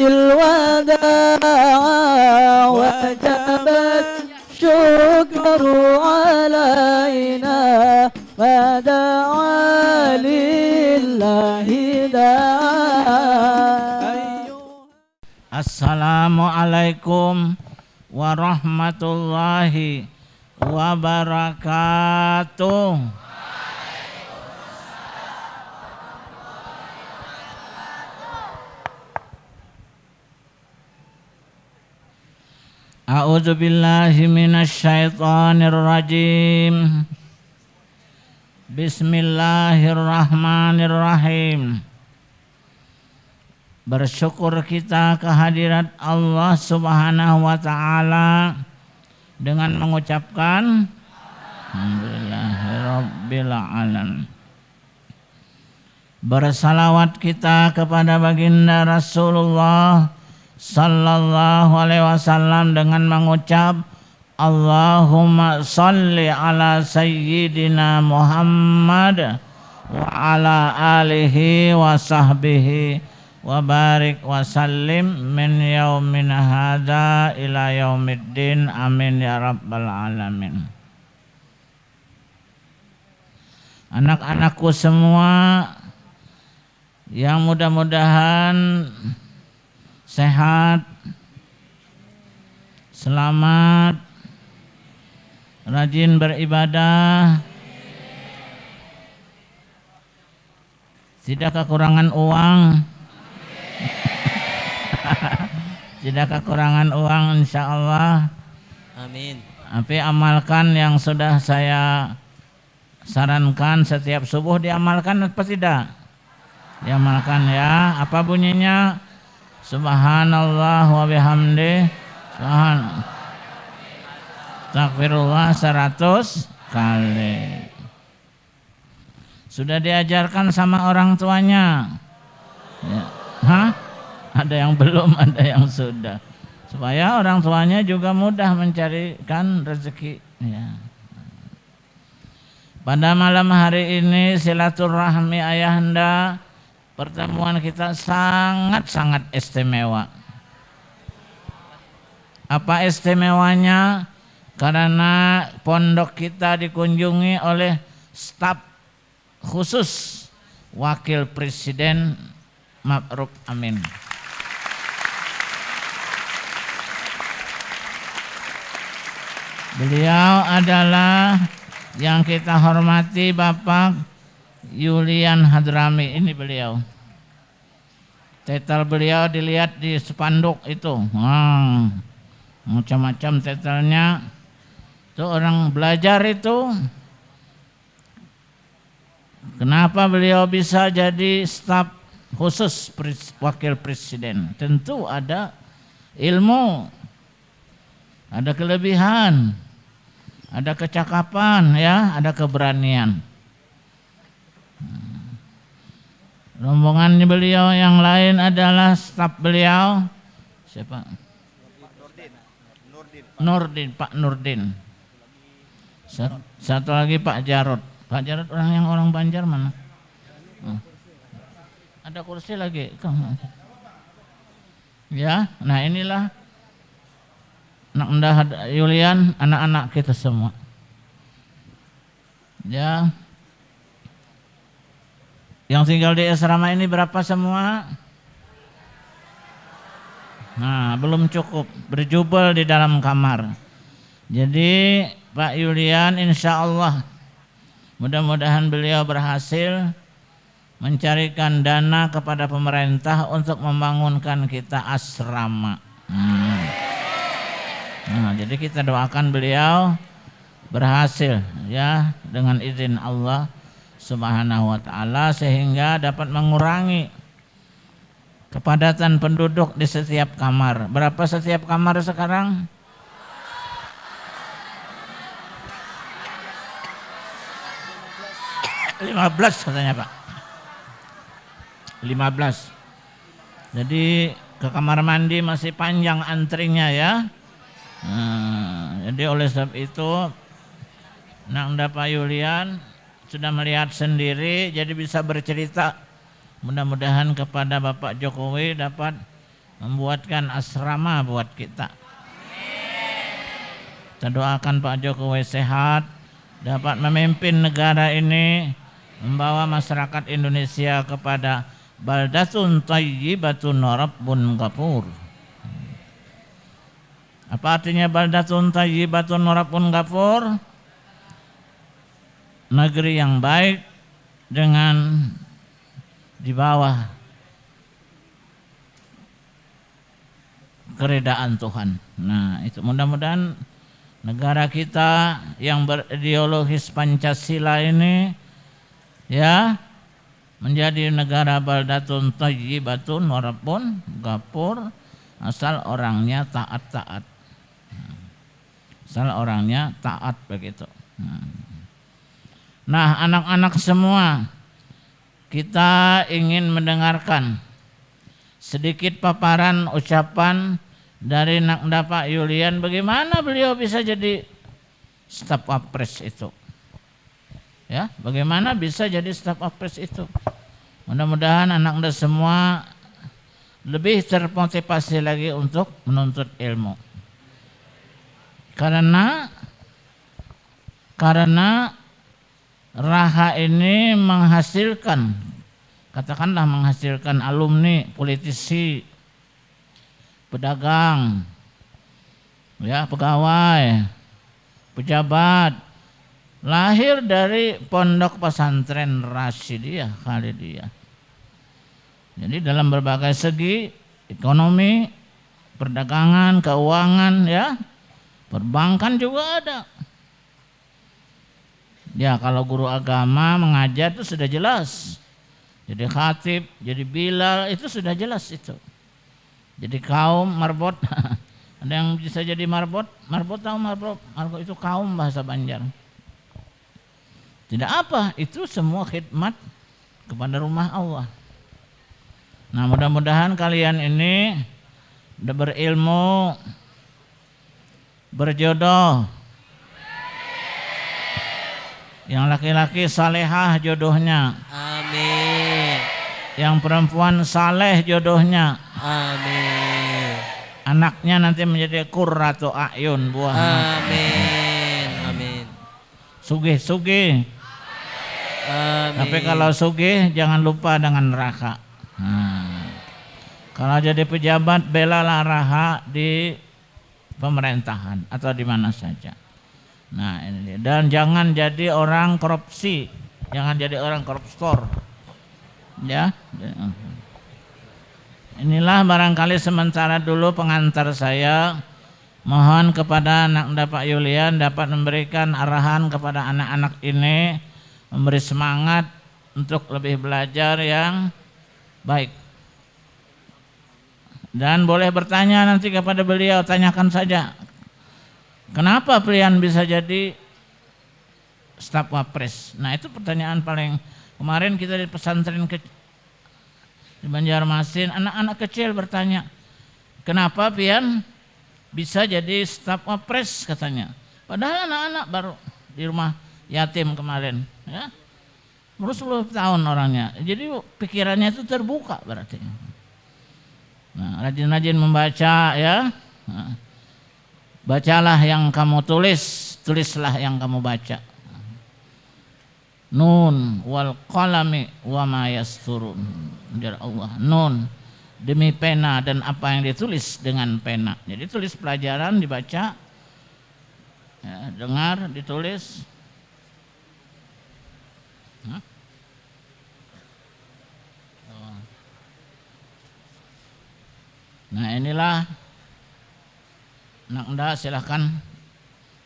الوداع وجب الشكر علينا ودعا لله داعي. Assalamualaikum warahmatullahi wabarakatuh. A'udzu billahi minasy syaithanir rajim. Bismillahirrahmanirrahim. Bersyukur kita kehadirat Allah Subhanahu wa taala dengan mengucapkan alhamdulillahirabbil alamin. Bersalawat kita kepada baginda Rasulullah sallallahu alaihi wasallam dengan mengucap Allahumma salli ala sayyidina Muhammad wa ala alihi wa sahbihi wa barik wa sallim min yaumin hadza ila yaumiddin amin ya rabbal alamin. Anak-anakku semua yang mudah-mudahan sehat, selamat, rajin beribadah, tidak kekurangan uang, tidak kekurangan uang insya Allah. Amin. Tapi amalkan yang sudah saya sarankan setiap subuh, diamalkan apa tidak? Diamalkan ya. Apa bunyinya? Subhanallah wa bihamdi Astagfirullah 100 kali. Sudah diajarkan sama orang tuanya ya. Hah? Ada yang belum, ada yang sudah. Supaya orang tuanya juga mudah mencarikan rezeki ya. Pada malam hari ini silaturahmi ayahanda, pertemuan kita sangat-sangat istimewa. Apa istimewanya? Karena pondok kita dikunjungi oleh staf khusus Wakil Presiden Ma'ruf Amin. Beliau adalah yang kita hormati Bapak Yulian Hadrami. Ini beliau. Titel beliau dilihat di spanduk itu. Macam-macam titelnya. Itu orang belajar itu. Kenapa beliau bisa jadi staf khusus wakil presiden? Tentu ada ilmu, ada kelebihan, ada kecakapan ya, ada keberanian. Rombongan beliau yang lain adalah staf beliau. Siapa? Nurdin, Pak Nurdin. Satu lagi Pak Jarod. Pak Jarod orang Banjar mana? Ada kursi lagi. Ya, nah inilah anak Anda Yulian, anak-anak kita semua. Ya. Yang tinggal di asrama ini berapa semua? Nah, belum cukup, berjubel di dalam kamar. Jadi Pak Yulian insya Allah mudah-mudahan beliau berhasil mencarikan dana kepada pemerintah untuk membangunkan kita asrama. Nah, jadi kita doakan beliau berhasil ya dengan izin Allah Subhanahu wa taala sehingga dapat mengurangi kepadatan penduduk di setiap kamar. Berapa setiap kamar sekarang? 15 katanya Pak. 15. Jadi ke kamar mandi masih panjang antrinya ya. Jadi oleh sebab itu Nanda Pak Yulian sudah melihat sendiri, jadi bisa bercerita mudah-mudahan kepada Bapak Jokowi dapat membuatkan asrama buat kita. Kita doakan Pak Jokowi sehat, dapat memimpin negara ini, membawa masyarakat Indonesia kepada baldatun thayyibatun rabbun ghafur. Apa artinya baldatun thayyibatun rabbun ghafur? Negeri yang baik dengan di bawah keridaan Tuhan. Nah, itu mudah-mudahan negara kita yang berideologis Pancasila ini ya menjadi negara baldatun thayyibatun wa rabbun ghafur, asal orangnya taat-taat. Asal orangnya taat begitu. Nah, anak-anak semua, kita ingin mendengarkan sedikit paparan ucapan dari Nakda Pak Yulian, bagaimana beliau bisa jadi staf wapres itu. Ya, bagaimana bisa jadi staf wapres itu? Mudah-mudahan anak-anak semua lebih termotivasi lagi untuk menuntut ilmu. Karena Raha ini menghasilkan, katakanlah menghasilkan alumni, politisi, pedagang, ya, pegawai, pejabat, lahir dari pondok pesantren Rasyidiyah Khalidiyah. Jadi dalam berbagai segi, ekonomi, perdagangan, keuangan, ya, perbankan juga ada. Ya, kalau guru agama mengajar itu sudah jelas. Jadi khatib, jadi bilal, itu sudah jelas itu. Jadi kaum marbot, ada yang bisa jadi marbot tahu marbot itu kaum bahasa Banjar. Tidak apa, itu semua khidmat kepada rumah Allah. Nah, mudah-mudahan kalian ini udah berilmu, berjodoh. Yang laki-laki salehah jodohnya. Amin. Yang perempuan saleh jodohnya. Amin. Anaknya nanti menjadi qurratu a'yun, buah mata. Amin. Amin. Sugih. Amin. Tapi kalau sugih jangan lupa dengan neraka. Kalau jadi pejabat, belalah raha di pemerintahan atau di mana saja. Nah, ini dia. Dan jangan jadi orang korupsi, jangan jadi orang koruptor. Ya. Inilah barangkali sementara dulu pengantar saya. Mohon kepada Nakda Pak Yulian dapat memberikan arahan kepada anak-anak ini, memberi semangat untuk lebih belajar yang baik. Dan boleh bertanya nanti kepada beliau, tanyakan saja. Kenapa pilihan bisa jadi staf wapres? Nah, itu pertanyaan paling kemarin kita di pesantren di Banjarmasin, anak-anak kecil bertanya, kenapa Pian bisa jadi staf wapres katanya. Padahal anak-anak baru di rumah yatim kemarin, ya. Baru 10 tahun orangnya. Jadi pikirannya itu terbuka berarti. Nah, rajin-rajin membaca, ya. Nah, bacalah yang kamu tulislah yang kamu baca. Nun wal qalami wa ma yasturun. Ujar Allah, nun, demi pena dan apa yang ditulis dengan pena. Jadi tulis pelajaran dibaca, ya, dengar, ditulis. Nah, inilah Nakda, silahkan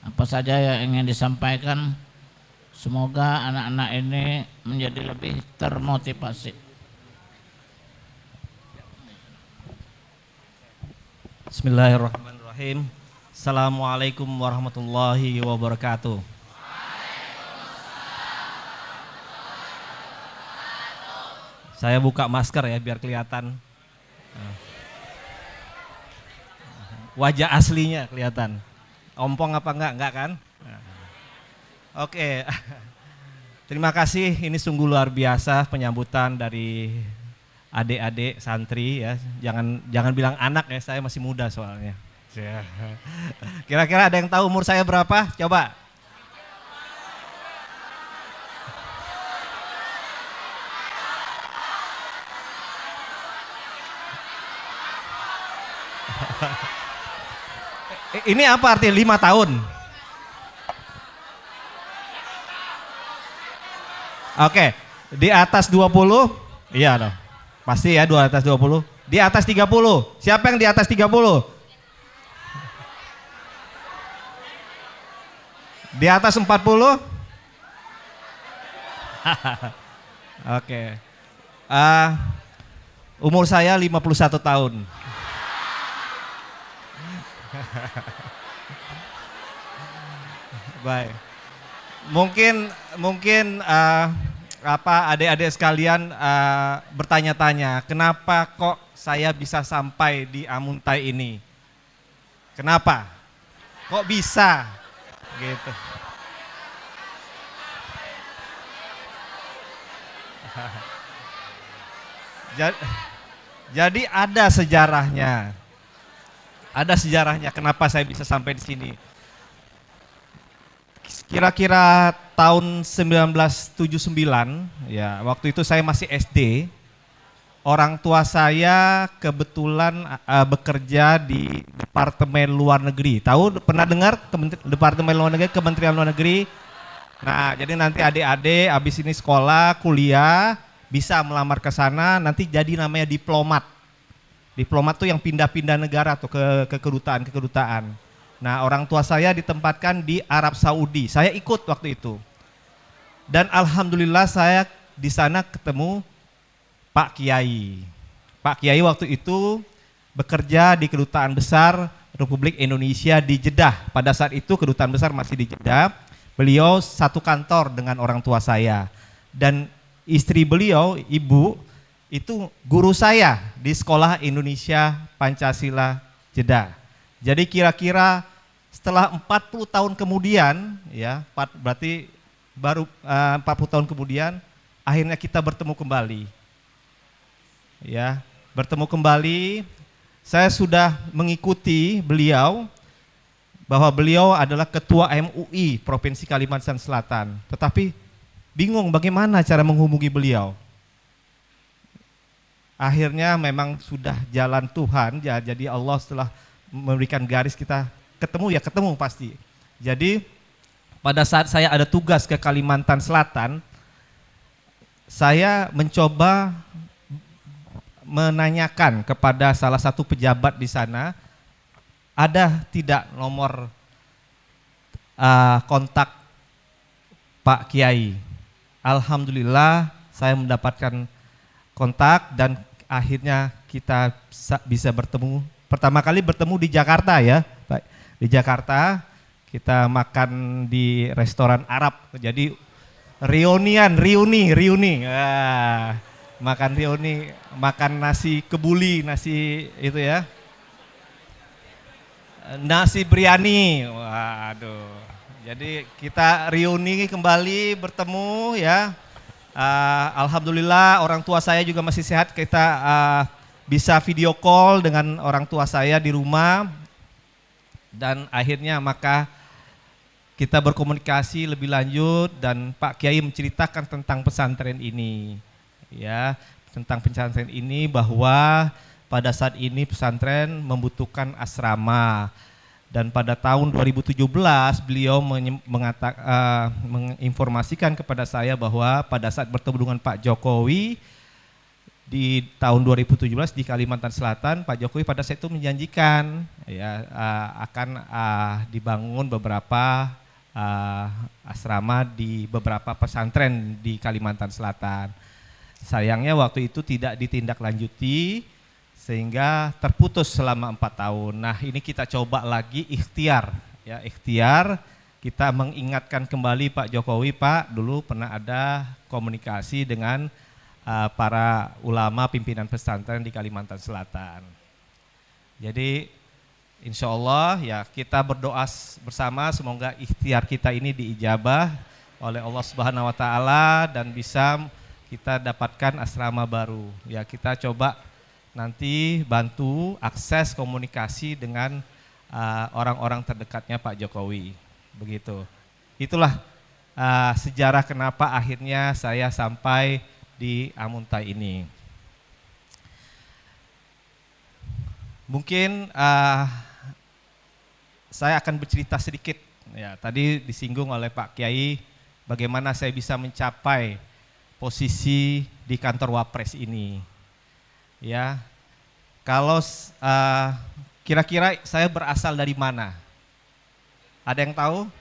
apa saja yang ingin disampaikan. Semoga anak-anak ini menjadi lebih termotivasi. Bismillahirrahmanirrahim. Assalamualaikum warahmatullahi wabarakatuh. Saya buka masker ya biar kelihatan wajah aslinya kelihatan. Ompong apa enggak kan? Oke. Terima kasih, ini sungguh luar biasa penyambutan dari adik-adik santri ya. Jangan bilang anak ya, saya masih muda soalnya. Kira-kira ada yang tahu umur saya berapa? Coba. Ini apa artinya 5 tahun? Oke, di atas 20? Iya dong. Pasti ya, atas 20. Di atas 30. Siapa yang di atas 30? Di atas 40? Oke. Umur saya 51 tahun. Baik. Mungkin adik-adik sekalian bertanya-tanya, kenapa kok saya bisa sampai di Amuntai ini? Kenapa? Kok bisa? Gitu. Jadi ada sejarahnya. Ada sejarahnya kenapa saya bisa sampai di sini. Kira-kira tahun 1979, ya waktu itu saya masih SD. Orang tua saya kebetulan bekerja di Departemen Luar Negeri. Tahu, pernah dengar Departemen Luar Negeri, Kementerian Luar Negeri? Nah, jadi nanti adik-adik habis ini sekolah, kuliah, bisa melamar ke sana, nanti jadi namanya diplomat. Diplomat tuh yang pindah-pindah negara tuh ke kedutaan. Nah, orang tua saya ditempatkan di Arab Saudi. Saya ikut waktu itu. Dan alhamdulillah saya di sana ketemu Pak Kiai. Pak Kiai waktu itu bekerja di Kedutaan Besar Republik Indonesia di Jeddah. Pada saat itu Kedutaan Besar masih di Jeddah. Beliau satu kantor dengan orang tua saya. Dan istri beliau, ibu, itu guru saya di Sekolah Indonesia Pancasila Jeddah. Jadi kira-kira setelah 40 tahun kemudian, ya, berarti baru 40 tahun kemudian, akhirnya kita bertemu kembali. Ya, bertemu kembali. Saya sudah mengikuti beliau, bahwa beliau adalah Ketua MUI Provinsi Kalimantan Selatan. Tetapi bingung bagaimana cara menghubungi beliau. Akhirnya memang sudah jalan Tuhan, ya, jadi Allah setelah memberikan garis kita ketemu pasti. Jadi pada saat saya ada tugas ke Kalimantan Selatan, saya mencoba menanyakan kepada salah satu pejabat di sana, ada tidak nomor kontak Pak Kiai. Alhamdulillah saya mendapatkan kontak dan akhirnya kita bisa bertemu. Pertama kali bertemu di Jakarta ya, Pak. Di Jakarta kita makan di restoran Arab. Jadi reuni. Makan reuni, makan nasi kebuli, nasi itu ya. Nasi biryani. Waduh. Jadi kita reuni kembali bertemu ya. Alhamdulillah orang tua saya juga masih sehat, kita bisa video call dengan orang tua saya di rumah dan akhirnya maka kita berkomunikasi lebih lanjut dan Pak Kiai menceritakan tentang pesantren ini ya, tentang pesantren ini bahwa pada saat ini pesantren membutuhkan asrama. Dan pada tahun 2017 beliau menginformasikan kepada saya bahwa pada saat bertemu dengan Pak Jokowi di tahun 2017 di Kalimantan Selatan, Pak Jokowi pada saat itu menjanjikan ya akan dibangun beberapa asrama di beberapa pesantren di Kalimantan Selatan. Sayangnya waktu itu tidak ditindaklanjuti sehingga terputus selama 4 tahun. Nah ini kita coba lagi ikhtiar, kita mengingatkan kembali Pak Jokowi, Pak dulu pernah ada komunikasi dengan para ulama pimpinan pesantren di Kalimantan Selatan. Jadi insya Allah ya kita berdoa bersama semoga ikhtiar kita ini diijabah oleh Allah Subhanahu Wa Taala dan bisa kita dapatkan asrama baru. Ya, kita coba nanti bantu akses komunikasi dengan orang-orang terdekatnya Pak Jokowi. Begitu. Itulah sejarah kenapa akhirnya saya sampai di Amuntai ini. Mungkin saya akan bercerita sedikit. Ya, tadi disinggung oleh Pak Kiai bagaimana saya bisa mencapai posisi di kantor Wapres ini. Ya, kalau kira-kira saya berasal dari mana? Ada yang tahu?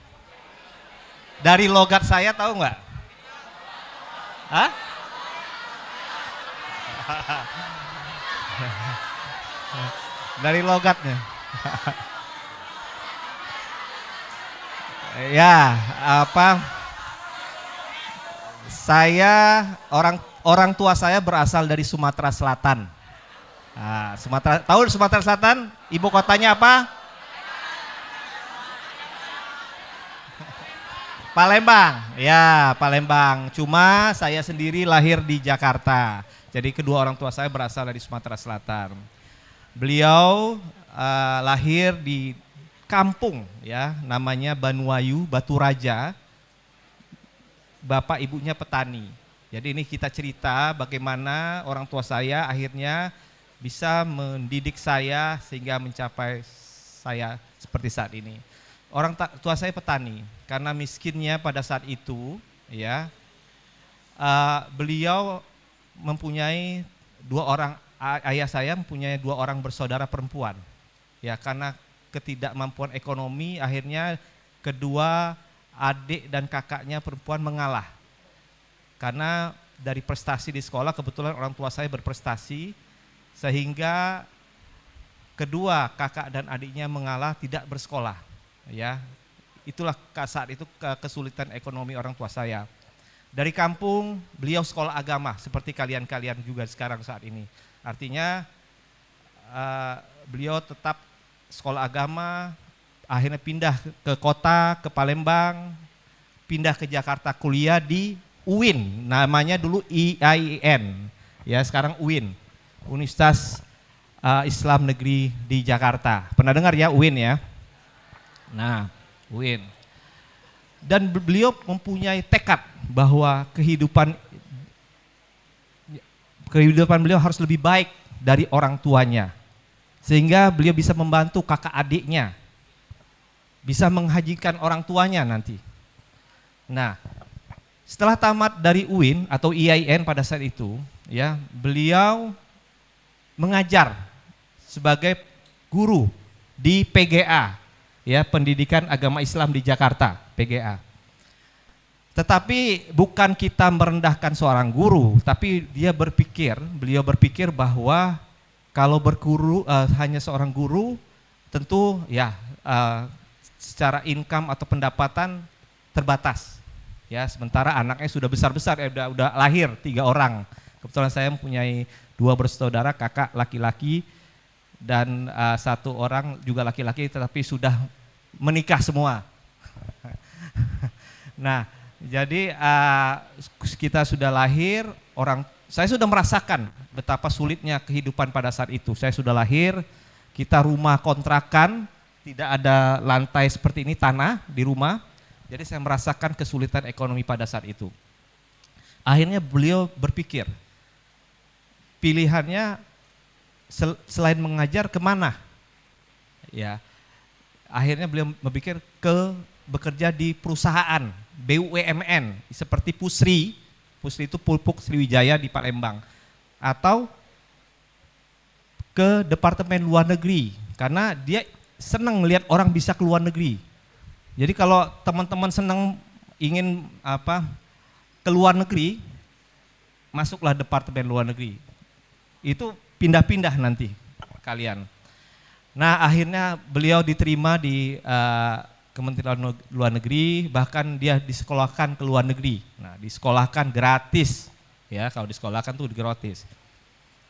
Dari logat saya tahu nggak? Hah? Dari logatnya. Ya, saya orang tua saya berasal dari Sumatera Selatan. Nah, tahu Sumatera Selatan? Ibu kotanya apa? Palembang. Ya, Palembang. Cuma saya sendiri lahir di Jakarta. Jadi kedua orang tua saya berasal dari Sumatera Selatan. Beliau lahir di kampung, ya, namanya Banuayu, Batu Raja. Bapak ibunya petani. Jadi ini kita cerita bagaimana orang tua saya akhirnya bisa mendidik saya sehingga mencapai saya seperti saat ini. Orang tua saya petani, karena miskinnya pada saat itu, ya, beliau mempunyai ayah saya mempunyai 2 orang bersaudara perempuan. Ya, karena ketidakmampuan ekonomi akhirnya kedua adik dan kakaknya perempuan mengalah. Karena dari prestasi di sekolah kebetulan orang tua saya berprestasi sehingga kedua kakak dan adiknya mengalah tidak bersekolah. Ya, itulah saat itu kesulitan ekonomi orang tua saya. Dari kampung beliau sekolah agama seperti kalian-kalian juga sekarang saat ini. Artinya beliau tetap sekolah agama, akhirnya pindah ke kota, ke Palembang, pindah ke Jakarta kuliah di UIN, namanya dulu IAIN, ya sekarang UIN, Universitas Islam Negeri di Jakarta. Pernah dengar ya UIN ya? Nah, UIN. Dan beliau mempunyai tekad bahwa kehidupan beliau harus lebih baik dari orang tuanya. Sehingga beliau bisa membantu kakak adiknya, bisa menghajikan orang tuanya nanti. Nah, setelah tamat dari UIN atau IAIN pada saat itu, ya, beliau mengajar sebagai guru di PGA, ya, Pendidikan Agama Islam di Jakarta, PGA. Tetapi bukan kita merendahkan seorang guru, tapi beliau berpikir bahwa kalau berguru hanya seorang guru, tentu ya secara income atau pendapatan terbatas. Ya, sementara anaknya sudah besar-besar, ya, udah lahir 3 orang. Kebetulan saya mempunyai 2 bersaudara, kakak laki-laki dan 1 orang juga laki-laki, tetapi sudah menikah semua. Nah, jadi kita sudah lahir, saya sudah merasakan betapa sulitnya kehidupan pada saat itu. Saya sudah lahir, kita rumah kontrakan, tidak ada lantai seperti ini, tanah di rumah. Jadi saya merasakan kesulitan ekonomi pada saat itu. Akhirnya beliau berpikir, pilihannya selain mengajar kemana? Ya, akhirnya beliau berpikir bekerja di perusahaan BUMN seperti Pusri itu Pupuk Sriwijaya di Palembang, atau ke Departemen Luar Negeri karena dia senang melihat orang bisa ke luar negeri. Jadi kalau teman-teman senang ingin ke luar negeri, masuklah Departemen Luar Negeri. Itu pindah-pindah nanti kalian. Nah, akhirnya beliau diterima di Kementerian Luar Negeri, bahkan dia disekolahkan ke luar negeri. Nah, disekolahkan gratis, ya, kalau disekolahkan tuh gratis.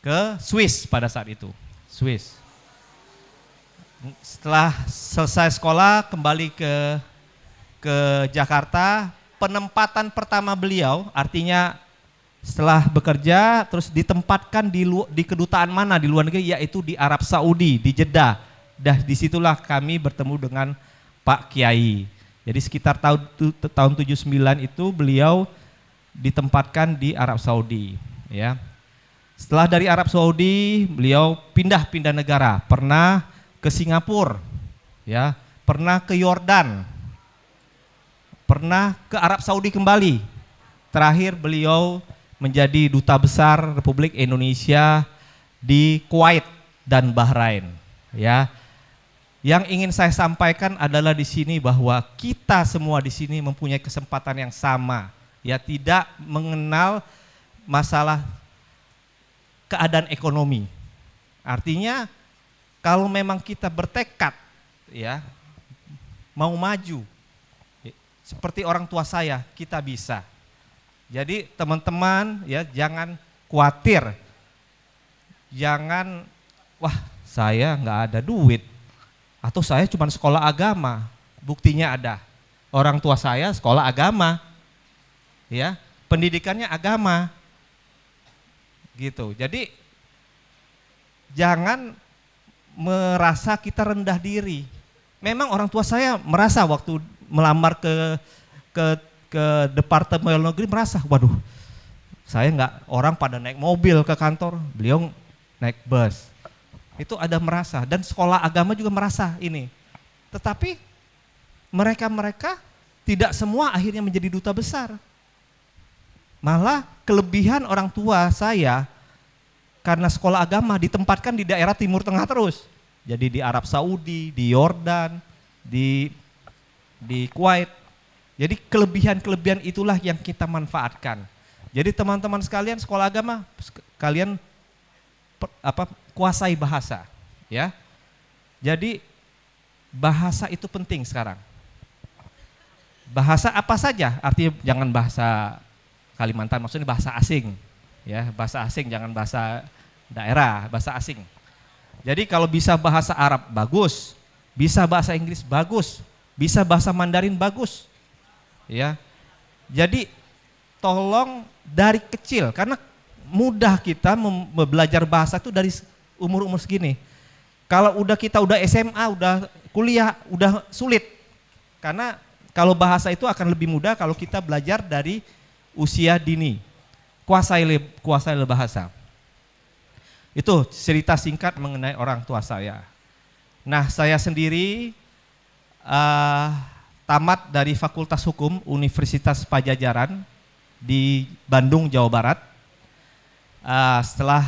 Ke Swiss pada saat itu, Swiss. Setelah selesai sekolah kembali ke Jakarta, penempatan pertama beliau, artinya Setelah bekerja terus ditempatkan di kedutaan mana di luar negeri, yaitu di Arab Saudi, di Jeddah. Disitulah kami bertemu dengan Pak Kiai. Jadi sekitar tahun 79 itu beliau ditempatkan di Arab Saudi, ya. Setelah dari Arab Saudi beliau pindah-pindah negara, pernah ke Singapura, ya, pernah ke Yordan, pernah ke Arab Saudi kembali. Terakhir beliau menjadi duta besar Republik Indonesia di Kuwait dan Bahrain, ya. Yang ingin saya sampaikan adalah di sini bahwa kita semua di sini mempunyai kesempatan yang sama, ya, tidak mengenal masalah keadaan ekonomi. Artinya kalau memang kita bertekad, ya, mau maju, seperti orang tua saya, kita bisa. Jadi teman-teman, ya, jangan khawatir, jangan, wah saya nggak ada duit, atau saya cuma sekolah agama. Buktinya ada, orang tua saya sekolah agama, ya, pendidikannya agama, gitu. Jadi jangan merasa kita rendah diri. Memang orang tua saya merasa waktu melamar ke Departemen Luar Negeri merasa, waduh, saya nggak, orang pada naik mobil ke kantor, beliau naik bus. Itu ada merasa, dan sekolah agama juga merasa ini. Tetapi mereka tidak semua akhirnya menjadi duta besar. Malah kelebihan orang tua saya karena sekolah agama ditempatkan di daerah Timur Tengah terus. Jadi di Arab Saudi, di Yordan, di Kuwait. Jadi kelebihan-kelebihan itulah yang kita manfaatkan. Jadi teman-teman sekalian sekolah agama, kalian kuasai bahasa, ya. Jadi bahasa itu penting sekarang. Bahasa apa saja, artinya jangan bahasa Kalimantan, maksudnya bahasa asing, ya, bahasa asing, jangan bahasa daerah, bahasa asing. Jadi kalau bisa bahasa Arab bagus, bisa bahasa Inggris bagus, bisa bahasa Mandarin bagus, ya. Jadi tolong dari kecil, karena mudah kita belajar bahasa itu dari umur-umur segini. Kalau kita udah SMA, udah kuliah, udah sulit. Karena kalau bahasa itu akan lebih mudah kalau kita belajar dari usia dini. Kuasai bahasa. Itu cerita singkat mengenai orang tua saya. Nah, saya sendiri tamat dari Fakultas Hukum Universitas Padjadjaran di Bandung, Jawa Barat. Setelah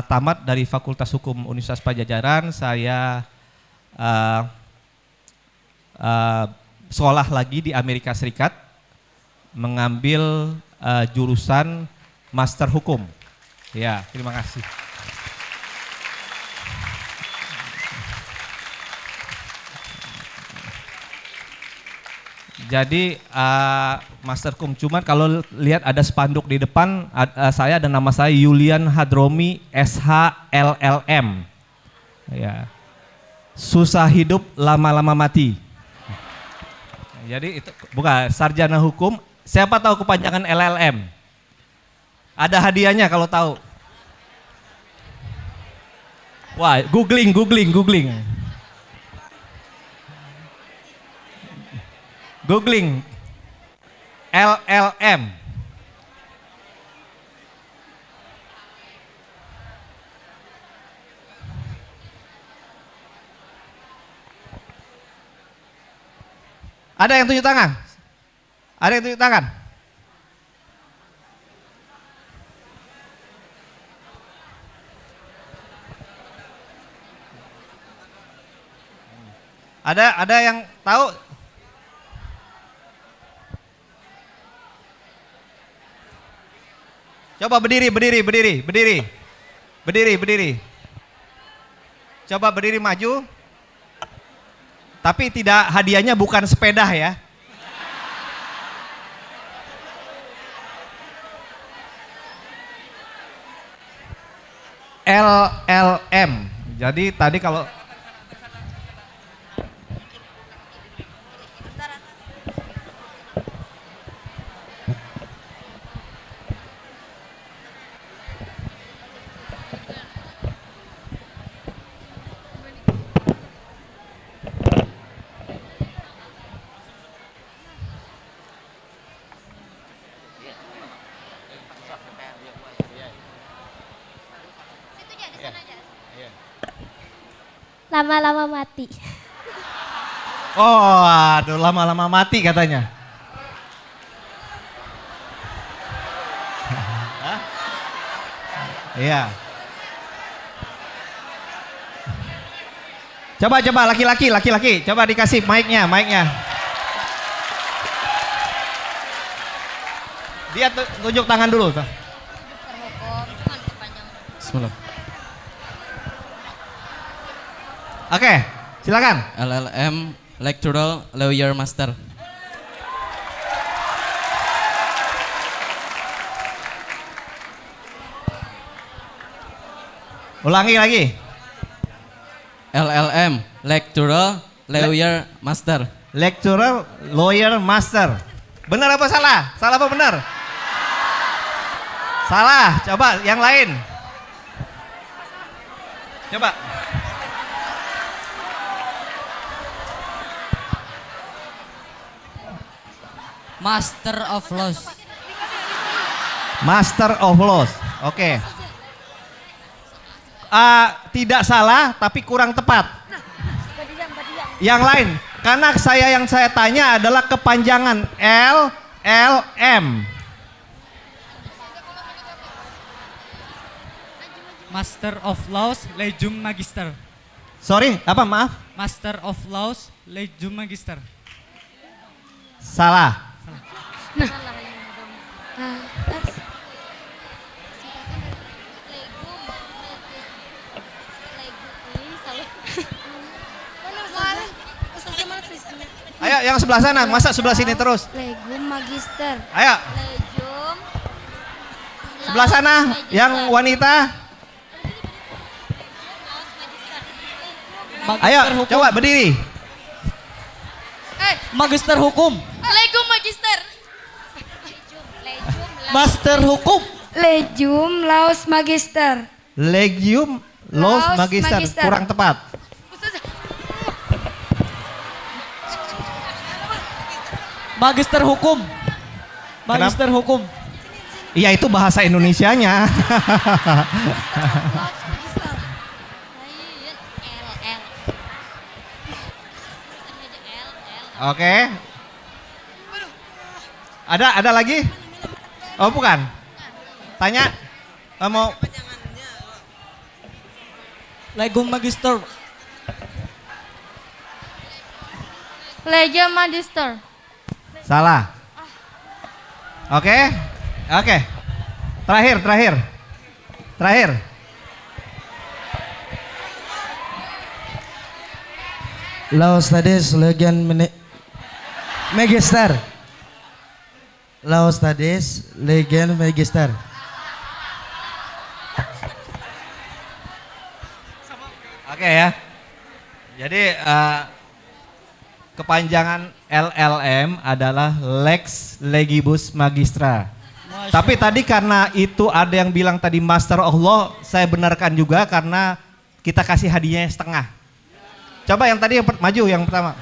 tamat dari Fakultas Hukum Universitas Padjadjaran, saya sekolah lagi di Amerika Serikat, mengambil jurusan Master Hukum. Ya, terima kasih. Jadi Master Hukum, cuman kalau lihat ada spanduk di depan, saya ada nama saya Yulian Hadromi SH LLM. Ya. Susah hidup lama-lama mati. Jadi itu bukan sarjana hukum. Siapa tahu kepanjangan LLM? Ada hadiahnya kalau tahu. Wah, googling. Googling LLM. Ada yang tunjuk tangan? Ada yang tunjuk tangan? Ada yang tahu? Coba berdiri. Coba berdiri maju. Tapi tidak, hadiahnya bukan sepeda ya. LLM. Jadi tadi kalau lama-lama mati. Oh, aduh lama-lama mati katanya. Hah? Iya. Coba laki-laki, coba dikasih mic-nya. Dia tunjuk tangan dulu tuh. Bismillah. Oke, silakan. LLM Lecturer Lawyer Master. Ulangi lagi. LLM Lecturer Lawyer Master. Lecturer, lawyer, master. Benar apa salah? Salah apa benar? Salah. Coba yang lain. Coba. Master of Laws. Master of Laws. Oke. Tidak salah tapi kurang tepat. Yang lain, karena yang saya tanya adalah kepanjangan LLM. Master of Laws, Legium Magister. Sorry, apa maaf? Master of Laws, Legium Magister. Salah. Ayo yang sebelah sana, masa sebelah sini terus? Legum Magister. Ayo, Legum. sebelah sana yang wanita. Ayo, coba berdiri. Magister Hukum. Legum Magister. Master Hukum. Legum Laus Magister. Legium Laws Laws Magister. Magister. Kurang tepat. Magister Hukum. Magister Hukum. Iya itu bahasa Indonesianya. Oke. Ada lagi? Oh bukan. Tanya. Mau Legum Magister. Legum Magister. salah. Oke. Terakhir. Laos Studies Legion Magister. Laos Studies Legion Magister. Oke ya. Jadi kepanjangan LLM adalah Lex Legibus Magistra. Tapi tadi karena itu ada yang bilang tadi Master of Law, saya benarkan juga karena kita kasih hadiahnya setengah. Coba yang tadi maju yang pertama.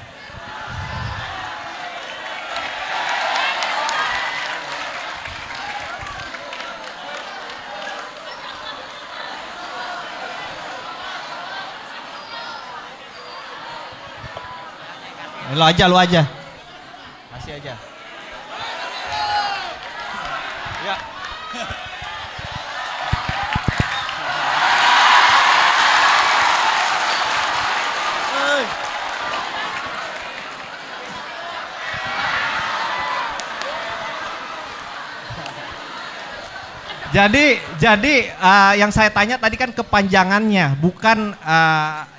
Lu aja. Kasih aja. Ya. Jadi yang saya tanya tadi kan kepanjangannya, bukan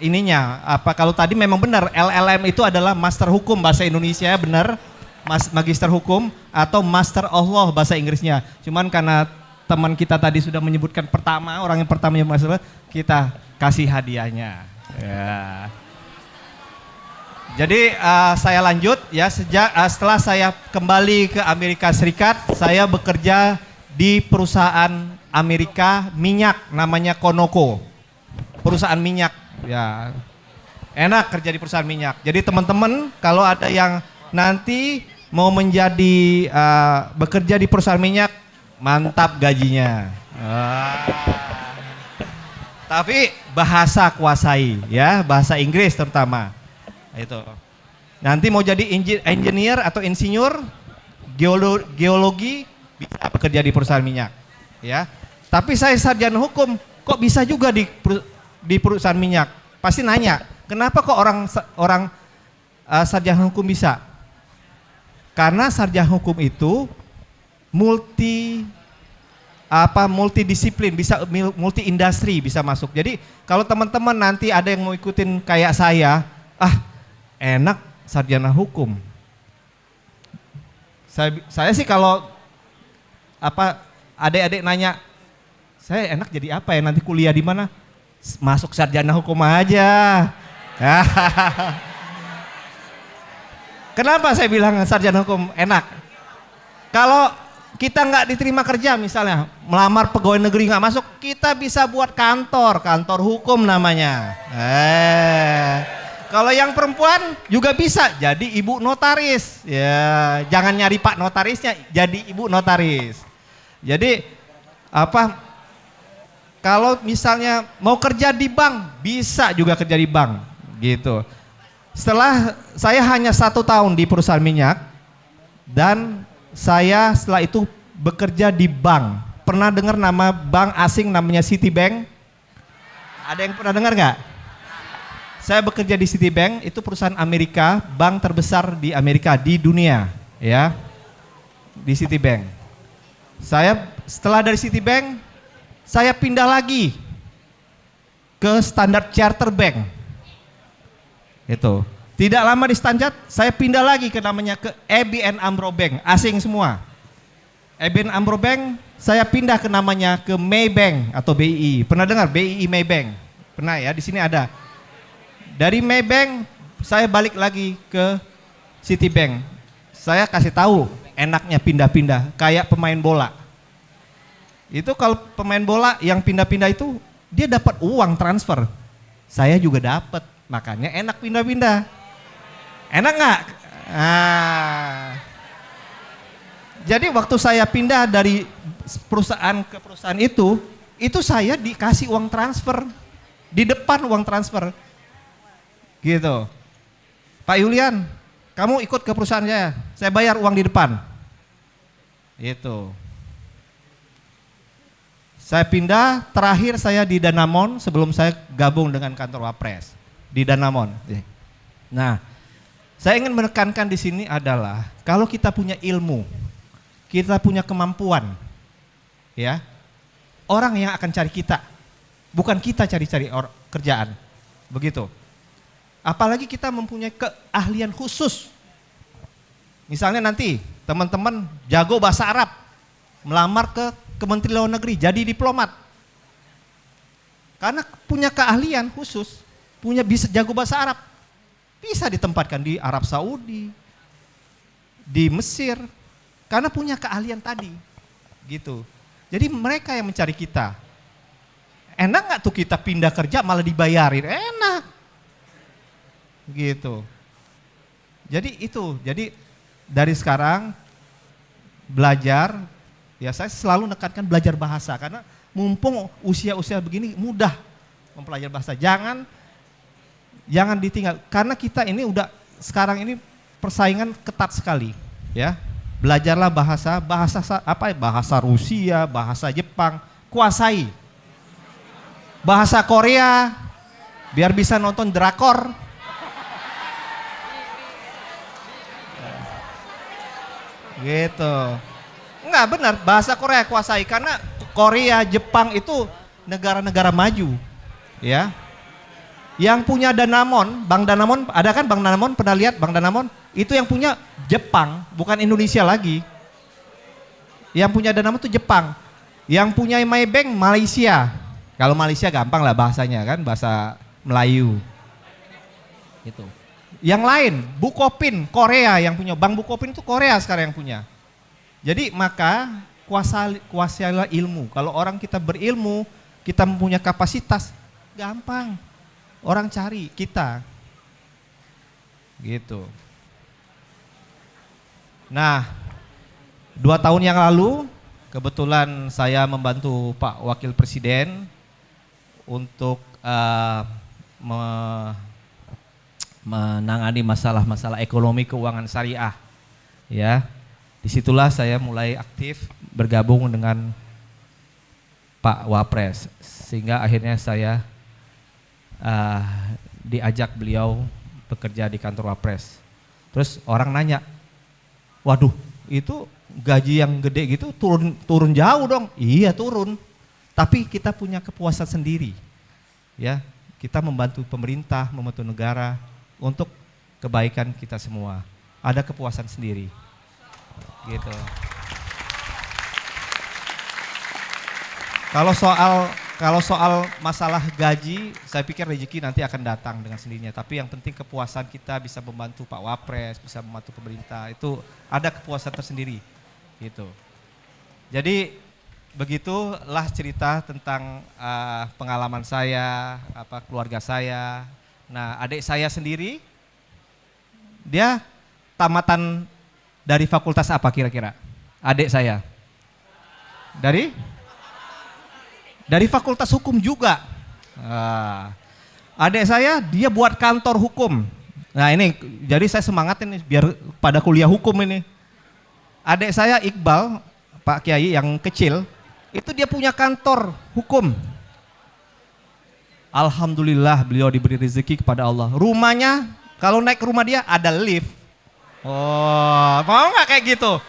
ininya. Apa kalau tadi memang benar LLM itu adalah Master Hukum bahasa Indonesia benar, Magister Hukum atau Master of Law bahasa Inggrisnya. Cuman karena teman kita tadi sudah menyebutkan pertama, orang yang pertama yang masalah, kita kasih hadiahnya. Ya. Jadi saya lanjut ya setelah saya kembali ke Amerika Serikat, saya bekerja di perusahaan Amerika minyak namanya Conoco. Perusahaan minyak ya. Enak kerja di perusahaan minyak. Jadi teman-teman kalau ada yang nanti mau menjadi bekerja di perusahaan minyak, mantap gajinya. Tapi bahasa kuasai ya, bahasa Inggris terutama. Itu. Nanti mau jadi engineer atau insinyur, geologi bisa bekerja di perusahaan minyak, ya. Tapi saya sarjana hukum, kok bisa juga di perusahaan minyak? Pasti nanya, kenapa kok orang sarjana hukum bisa? Karena sarjana hukum itu multidisiplin, bisa multi industri bisa masuk. Jadi kalau teman-teman nanti ada yang mau ikutin kayak saya, enak sarjana hukum. Saya sih kalau adik-adik nanya, saya enak jadi apa ya nanti kuliah di mana? Masuk sarjana hukum aja. Kenapa saya bilang sarjana hukum enak? Kalau kita nggak diterima kerja misalnya, melamar pegawai negeri nggak masuk, kita bisa buat kantor hukum namanya. Kalau yang perempuan juga bisa jadi ibu notaris. Ya, jangan nyari Pak notarisnya, jadi ibu notaris. Jadi kalau misalnya mau kerja di bank, bisa juga kerja di bank, gitu. Saya hanya 1 tahun di perusahaan minyak dan saya setelah itu bekerja di bank. Pernah dengar nama bank asing namanya Citibank? Ada yang pernah dengar nggak? Saya bekerja di Citibank, itu perusahaan Amerika, bank terbesar di Amerika, di dunia, ya, di Citibank. Saya setelah dari Citibank, saya pindah lagi ke Standard Chartered Bank. Itu. Tidak lama di Standard, saya pindah lagi ke ABN AMRO Bank, asing semua. ABN AMRO Bank, saya pindah ke Maybank atau BII. Pernah dengar BII Maybank? Pernah ya, di sini ada. Dari Maybank, saya balik lagi ke Citibank. Saya kasih tahu enaknya pindah-pindah, kayak pemain bola. Itu kalau pemain bola yang pindah-pindah itu, dia dapat uang transfer. Saya juga dapat, makanya enak pindah-pindah. Enak nggak? Jadi waktu saya pindah dari perusahaan ke perusahaan itu saya dikasih uang transfer. Di depan uang transfer. Gitu. Pak Yulian, kamu ikut ke perusahaan saya bayar uang di depan. Gitu. Saya pindah, terakhir saya di Danamon sebelum saya gabung dengan kantor Wapres. Di Danamon. Nah, saya ingin menekankan di sini adalah kalau kita punya ilmu, kita punya kemampuan, ya, orang yang akan cari kita, bukan kita cari-cari kerjaan, begitu. Apalagi kita mempunyai keahlian khusus. Misalnya nanti teman-teman jago bahasa Arab, melamar ke Kementerian Luar Negeri, jadi diplomat. Karena punya keahlian khusus, bisa jago bahasa Arab. Bisa ditempatkan di Arab Saudi, di Mesir, karena punya keahlian tadi, gitu. Jadi mereka yang mencari kita. Enak nggak tuh kita pindah kerja malah dibayarin? Enak, gitu. Jadi dari sekarang belajar, ya saya selalu menekankan belajar bahasa karena mumpung usia-usia begini mudah mempelajari bahasa. Jangan ditinggal karena kita ini sekarang ini persaingan ketat sekali, ya. Belajarlah bahasa Rusia, bahasa Jepang, kuasai. Bahasa Korea biar bisa nonton drakor. Gitu. Enggak benar, bahasa Korea kuasai karena Korea, Jepang itu negara-negara maju. Ya. Yang punya Danamon, Bank Danamon, ada kan Bank Danamon? Pernah lihat Bank Danamon? Itu yang punya Jepang, bukan Indonesia lagi. Yang punya Danamon itu Jepang. Yang punya Maybank Malaysia. Kalau Malaysia gampang lah bahasanya kan, bahasa Melayu. Gitu. Yang lain, Bukopin, Korea yang punya. Bank Bukopin itu Korea sekarang yang punya. Jadi maka kuasailah ilmu. Kalau orang kita berilmu, kita mempunyai kapasitas, gampang. Orang cari kita. Gitu. Nah, 2 tahun yang lalu, kebetulan saya membantu Pak Wakil Presiden untuk menangani masalah-masalah ekonomi keuangan syariah. Ya, disitulah saya mulai aktif bergabung dengan Pak Wapres, sehingga akhirnya saya diajak beliau bekerja di kantor Wapres. Terus orang nanya, waduh itu gaji yang gede gitu turun jauh dong. Iya turun, tapi kita punya kepuasan sendiri. Ya, kita membantu pemerintah, membantu negara untuk kebaikan kita semua. Ada kepuasan sendiri. Gitu. Kalau soal masalah gaji, saya pikir rezeki nanti akan datang dengan sendirinya. Tapi yang penting kepuasan kita bisa membantu Pak Wapres, bisa membantu pemerintah, itu ada kepuasan tersendiri. Gitu. Jadi begitulah cerita tentang pengalaman saya, keluarga saya. Nah, adik saya sendiri, dia tamatan dari fakultas apa kira-kira? Adik saya. Dari fakultas hukum juga. Adik saya dia buat kantor hukum. Nah ini, jadi saya semangatin nih biar pada kuliah hukum ini. Adik saya Iqbal, Pak Kiai yang kecil, itu dia punya kantor hukum. Alhamdulillah beliau diberi rezeki kepada Allah. Rumahnya, kalau naik ke rumah dia ada lift. Oh, mau nggak kayak gitu?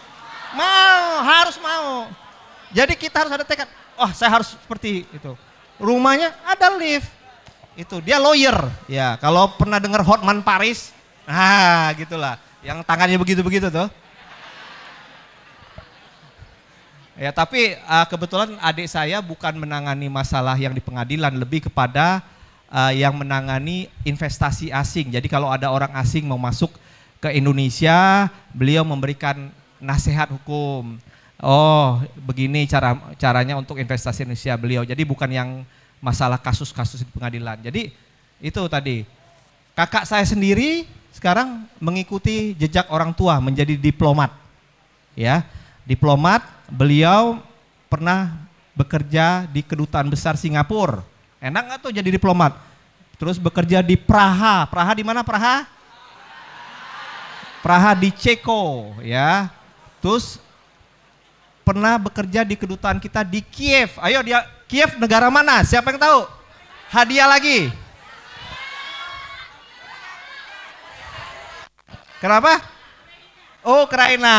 Mau, harus mau. Jadi kita harus ada tekad. Oh, saya harus seperti itu. Rumahnya ada lift. Itu dia lawyer. Ya, kalau pernah dengar Hotman Paris, gitulah. Yang tangannya begitu-begitu tuh. Ya, tapi kebetulan adik saya bukan menangani masalah yang di pengadilan, lebih kepada yang menangani investasi asing. Jadi kalau ada orang asing mau masuk ke Indonesia, beliau memberikan nasihat hukum. Oh, begini caranya untuk investasi Indonesia beliau. Jadi bukan yang masalah kasus-kasus di pengadilan. Jadi itu tadi. Kakak saya sendiri sekarang mengikuti jejak orang tua menjadi diplomat. Ya, diplomat, beliau pernah bekerja di Kedutaan Besar Singapura. Enak nggak tuh jadi diplomat? Terus bekerja di Praha. Praha di mana Praha? Praha di Ceko, ya. Terus pernah bekerja di kedutaan kita di Kiev. Ayo dia, Kiev negara mana? Siapa yang tahu? Hadiah lagi. Kenapa? Ukraina.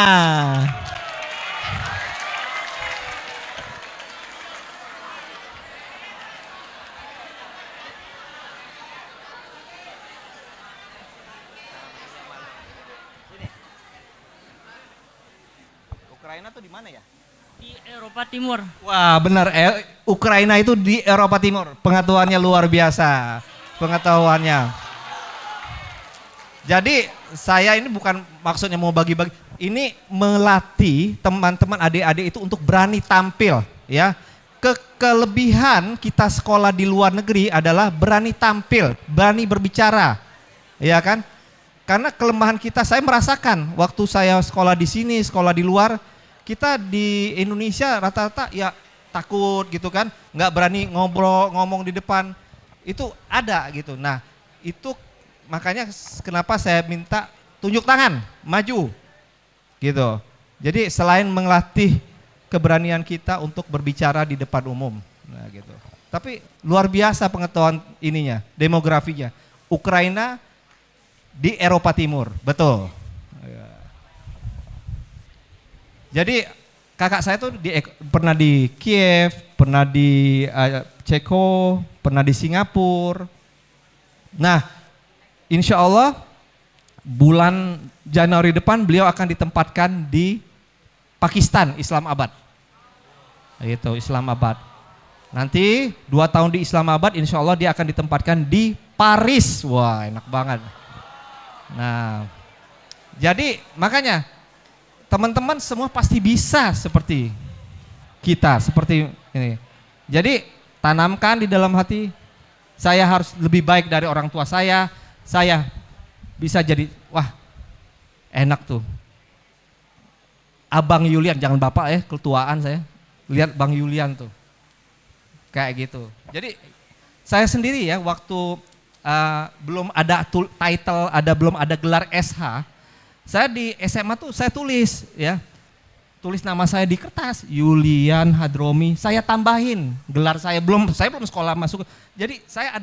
Ukraina tuh di mana ya? Di Eropa Timur. Wah benar, Ukraina itu di Eropa Timur. Pengetahuannya luar biasa, pengetahuannya. Jadi saya ini bukan maksudnya mau bagi-bagi, ini melatih teman-teman adik-adik itu untuk berani tampil. Ya, kelebihan kita sekolah di luar negeri adalah berani tampil, berani berbicara, ya kan? Karena kelemahan kita, saya merasakan waktu saya sekolah di sini, sekolah di luar. Kita di Indonesia rata-rata ya takut gitu kan, nggak berani ngomong di depan, itu ada gitu. Nah itu makanya kenapa saya minta tunjuk tangan, maju gitu. Jadi selain melatih keberanian kita untuk berbicara di depan umum, nah gitu. Tapi luar biasa pengetahuan ininya, demografinya. Ukraina di Eropa Timur, betul. Jadi kakak saya tuh pernah di Kiev, pernah di Ceko, pernah di Singapura. Nah, insya Allah bulan Januari depan beliau akan ditempatkan di Pakistan, Islamabad. Gitu, Islamabad. Nanti 2 tahun di Islamabad, insya Allah dia akan ditempatkan di Paris. Wah, enak banget. Nah, jadi makanya teman-teman semua pasti bisa seperti kita, seperti ini. Jadi tanamkan di dalam hati, saya harus lebih baik dari orang tua saya bisa jadi, wah enak tuh. Abang Yulian, jangan bapak ya, ketuaan saya. Lihat Bang Yulian tuh, kayak gitu. Jadi saya sendiri ya waktu belum ada title, belum ada gelar SH, saya di SMA tuh saya tulis ya. Tulis nama saya di kertas, Yulian Hadromi. Saya tambahin gelar saya belum sekolah masuk. Jadi saya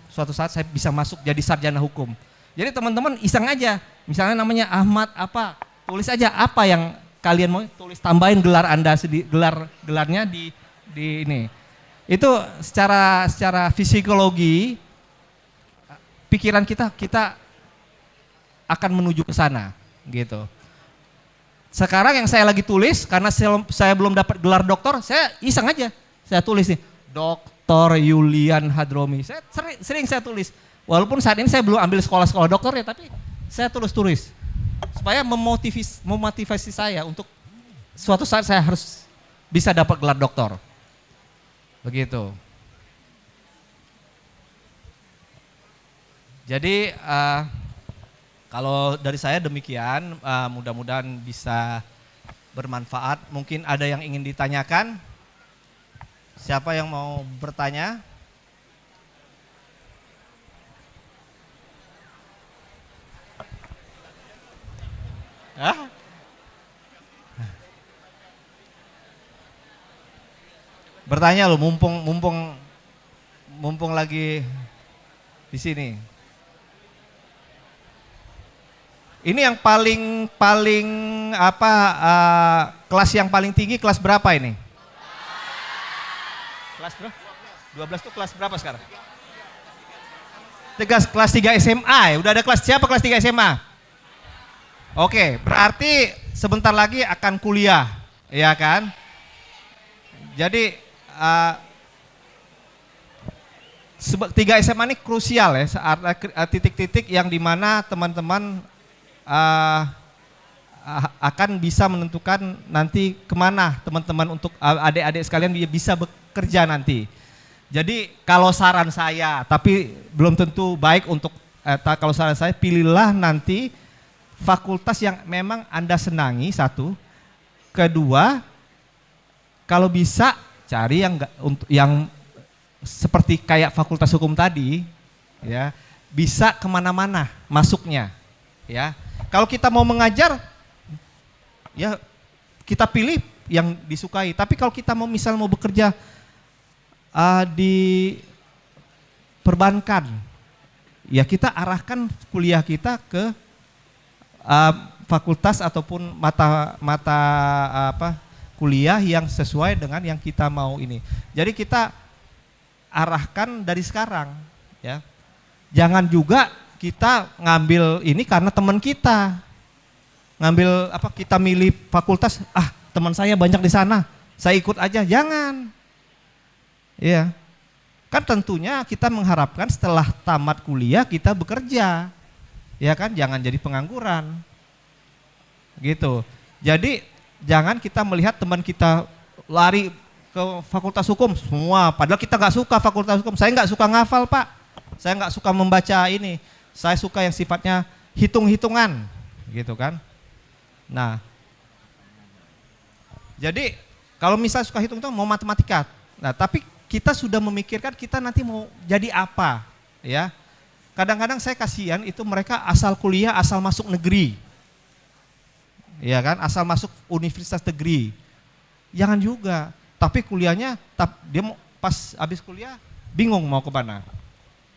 suatu saat saya bisa masuk jadi sarjana hukum. Jadi teman-teman iseng aja, misalnya namanya Ahmad apa, tulis aja apa yang kalian mau, tulis tambahin gelar Anda gelarnya di ini. Itu secara psikologi pikiran kita akan menuju ke sana gitu. Sekarang yang saya lagi tulis, karena saya belum dapat gelar doktor, saya iseng aja. Saya tulis nih, Dr. Yulian Hadromi. Saya sering saya tulis. Walaupun saat ini saya belum ambil sekolah-sekolah dokter ya, tapi saya tulis. Supaya memotivasi saya untuk suatu saat saya harus bisa dapat gelar doktor. Begitu. Jadi kalau dari saya demikian, mudah-mudahan bisa bermanfaat. Mungkin ada yang ingin ditanyakan? Siapa yang mau bertanya? Hah? Bertanya loh, mumpung lagi di sini. Ini yang paling kelas yang paling tinggi kelas berapa ini? Kelas berapa? 12 tuh kelas berapa sekarang? Kelas 3 SMA ya. Udah ada siapa kelas 3 SMA? Oke, berarti sebentar lagi akan kuliah, ya kan? Jadi 3 SMA ini krusial ya, titik-titik yang dimana teman-teman akan bisa menentukan nanti kemana teman-teman untuk adik-adik sekalian bisa bekerja nanti. Jadi kalau saran saya, tapi belum tentu baik untuk, kalau saran saya pilihlah nanti fakultas yang memang Anda senangi, satu. Kedua, kalau bisa cari yang seperti kayak fakultas hukum tadi, ya bisa kemana-mana masuknya, ya. Kalau kita mau mengajar, ya kita pilih yang disukai. Tapi kalau kita mau bekerja di perbankan, ya kita arahkan kuliah kita ke fakultas ataupun mata kuliah yang sesuai dengan yang kita mau ini. Jadi kita arahkan dari sekarang, ya. Jangan juga kita ngambil ini karena teman kita. Kita milih fakultas, teman saya banyak di sana, saya ikut aja. Jangan. Iya. Kan tentunya kita mengharapkan setelah tamat kuliah kita bekerja. Ya kan, jangan jadi pengangguran. Gitu. Jadi jangan kita melihat teman kita lari ke fakultas hukum semua, padahal kita nggak suka fakultas hukum. Saya nggak suka ngafal, Pak. Saya nggak suka membaca ini. Saya suka yang sifatnya hitung-hitungan, gitu kan. Nah, jadi kalau misalnya suka hitung-hitungan mau matematika. Nah, tapi kita sudah memikirkan kita nanti mau jadi apa, ya. Kadang-kadang saya kasihan itu mereka asal kuliah, asal masuk negeri. Ya kan, asal masuk universitas negeri. Jangan juga. Tapi kuliahnya, dia pas habis kuliah bingung mau ke mana.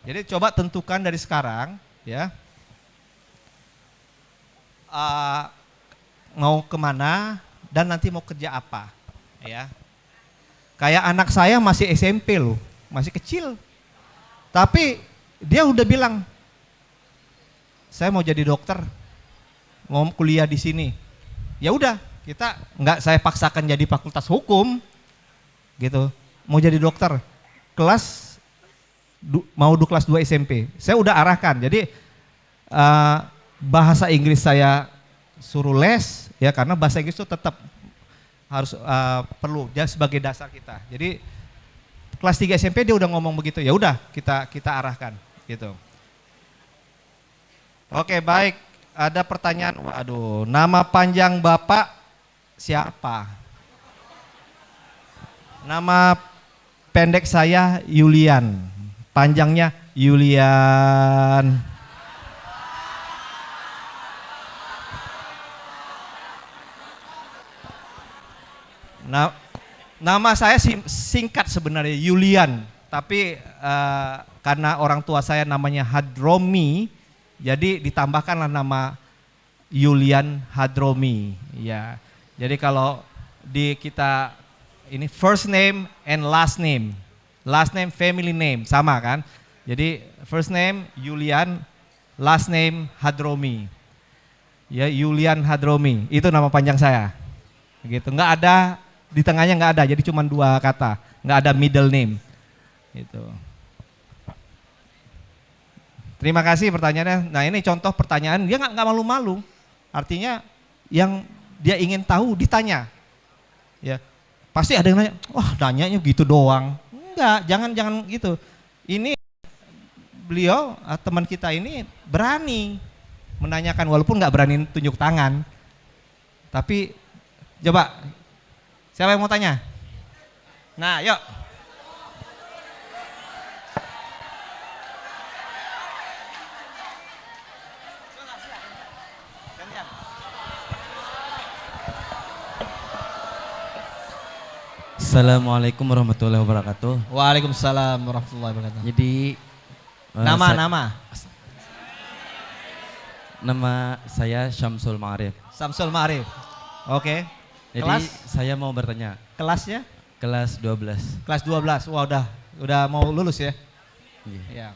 Jadi coba tentukan dari sekarang, ya, mau kemana dan nanti mau kerja apa, ya. Kayak anak saya masih SMP loh, masih kecil, tapi dia udah bilang, saya mau jadi dokter, mau kuliah di sini. Ya udah, saya paksakan jadi fakultas hukum, gitu. Mau jadi dokter, kelas 2 SMP. Saya udah arahkan. Jadi bahasa Inggris saya suruh les, ya, karena bahasa Inggris itu tetap harus perlu dia sebagai dasar kita. Jadi kelas 3 SMP dia udah ngomong begitu. Ya udah, kita arahkan, gitu. Oke, baik. Ada pertanyaan. Waduh, nama panjang Bapak siapa? Nama pendek saya Yulian, panjangnya Yulian. Nah, nama saya singkat sebenarnya Yulian, tapi karena orang tua saya namanya Hadromi, jadi ditambahkanlah nama Yulian Hadromi. Ya, jadi kalau di kita ini first name and last name family name sama kan? Jadi first name Yulian, last name Hadromi. Ya, Yulian Hadromi itu nama panjang saya. Gitu, nggak ada di tengahnya, nggak ada, jadi cuma 2 kata, nggak ada middle name. Gitu. Terima kasih pertanyaannya. Nah ini contoh pertanyaan dia nggak malu-malu. Artinya yang dia ingin tahu ditanya. Ya, pasti ada yang nanya, wah nanyanya gitu doang. Enggak, jangan gitu. Ini beliau teman kita ini berani menanyakan walaupun nggak berani tunjuk tangan. Tapi coba siapa yang mau tanya? Nah, yuk. Assalamualaikum warahmatullahi wabarakatuh. Waalaikumsalam warahmatullahi wabarakatuh. Jadi nama saya Syamsul Ma'arif. Samsul Ma'arif. Oke. Jadi Kelas? saya mau bertanya. Kelasnya? Kelas 12. Kelas 12. Wah, udah mau lulus ya? Iya. Ya.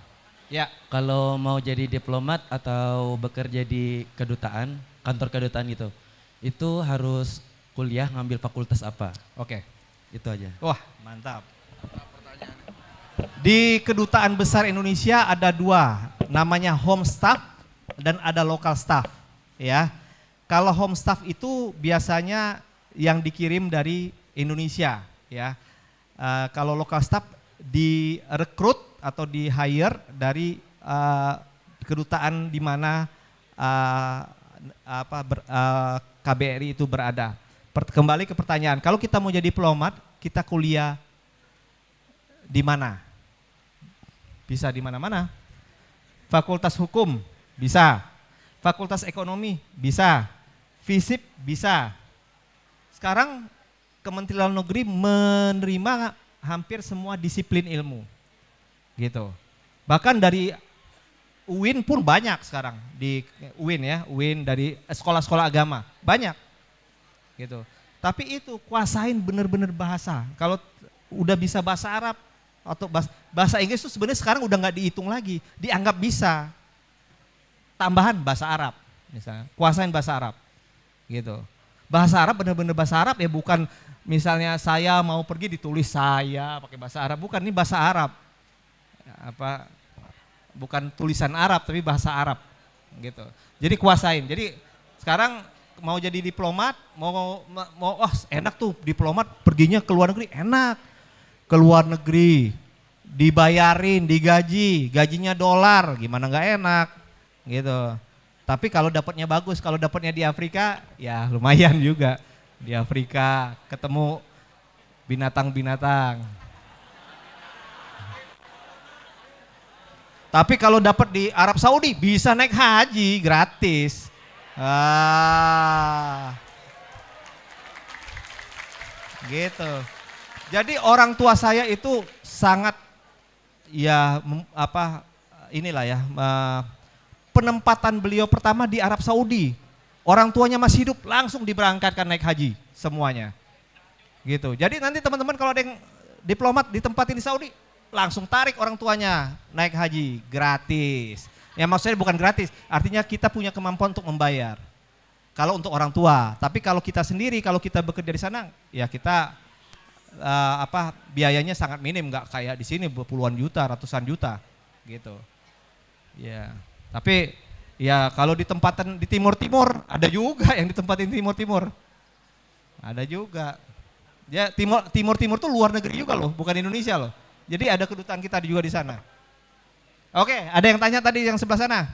Ya. Kalau mau jadi diplomat atau bekerja di kedutaan, kantor kedutaan gitu, itu harus kuliah ngambil fakultas apa? Oke. Itu aja. Wah, mantap. Di Kedutaan Besar Indonesia ada 2, namanya home staff dan ada local staff. Ya, kalau home staff itu biasanya yang dikirim dari Indonesia. Ya, kalau local staff direkrut atau di hire dari kedutaan di mana KBRI itu berada. Kembali ke pertanyaan, kalau kita mau jadi diplomat, kita kuliah di mana? Bisa di mana-mana. Fakultas Hukum bisa, Fakultas Ekonomi bisa, FISIP bisa. Sekarang Kementerian Luar Negeri menerima hampir semua disiplin ilmu, gitu. Bahkan dari UIN pun banyak sekarang di UIN ya, UIN dari sekolah-sekolah agama banyak. Gitu. Tapi itu kuasain benar-benar bahasa. Kalau udah bisa bahasa Arab atau bahasa Inggris itu sebenarnya sekarang udah nggak dihitung lagi, dianggap bisa. Tambahan bahasa Arab, misalnya kuasain bahasa Arab, gitu. Bahasa Arab benar-benar bahasa Arab ya, bukan misalnya saya mau pergi ditulis saya pakai bahasa Arab, bukan, ini bahasa Arab. Bukan tulisan Arab tapi bahasa Arab, gitu. Jadi kuasain. Jadi sekarang mau jadi diplomat, mau enak tuh diplomat perginya ke luar negeri, enak. Ke luar negeri, dibayarin, digaji, gajinya dolar, gimana nggak enak, gitu. Tapi kalau dapatnya bagus, kalau dapatnya di Afrika, ya lumayan juga. Di Afrika ketemu binatang-binatang. Tapi kalau dapat di Arab Saudi bisa naik haji gratis. Gitu. Jadi orang tua saya itu sangat penempatan beliau pertama di Arab Saudi. Orang tuanya masih hidup, langsung diberangkatkan naik haji semuanya. Gitu. Jadi nanti teman-teman kalau ada yang diplomat ditempatin di Saudi, langsung tarik orang tuanya naik haji gratis. Ya maksudnya bukan gratis, artinya kita punya kemampuan untuk membayar. Kalau untuk orang tua, tapi kalau kita sendiri, kalau kita bekerja di sana, ya kita biayanya sangat minim, nggak kayak di sini puluhan juta, ratusan juta, gitu. Ya, tapi ya kalau ditempatan di Timur-Timur, ada juga yang ditempatin di Timur-Timur, ada juga. Ya Timur-Timur tuh luar negeri juga loh, bukan Indonesia loh. Jadi ada kedutaan kita juga di sana. Oke, ada yang tanya tadi yang sebelah sana?